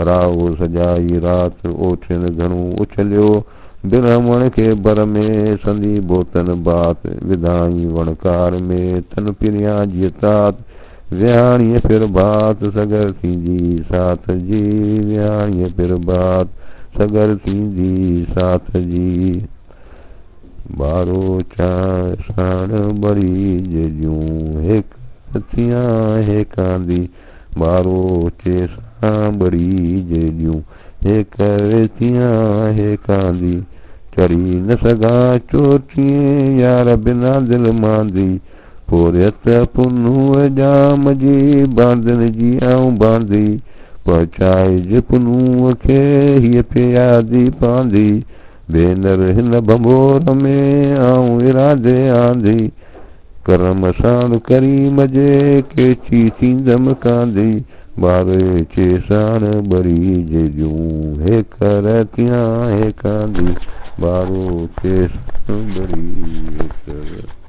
राहो सजाई रात ओठिन घणो उछलियो बिरहमण खे बर में संदी बोतन बात विधाई वणकार में तन पिरियां जीतात विहाणीअ फिर बात सगर थींदी साथ जी विहाणीअ फिर बात सगर थींदी साथ जी ॿारो चां साण बड़ी जूं हिक थियां हेकांदी ॿारो चे सां बड़ी जूं हिक थियां हेकांदी चढ़ी न सघां चोटीअ यार बिना दिल मांदी पोरियत पुनूअ जाम जी बांदन जी आऊं बांदी पहुचाइज पुनूअ खे हीअ पियादी पांदी भेनर हिन भंबोर में आऊं इरादे आंदी करम साण करीम जे केची थींदमि कांदी ॿार चे साण बड़ी जूं हेकर थियां हेकांदी ॿारो चे साण बड़ी हेकर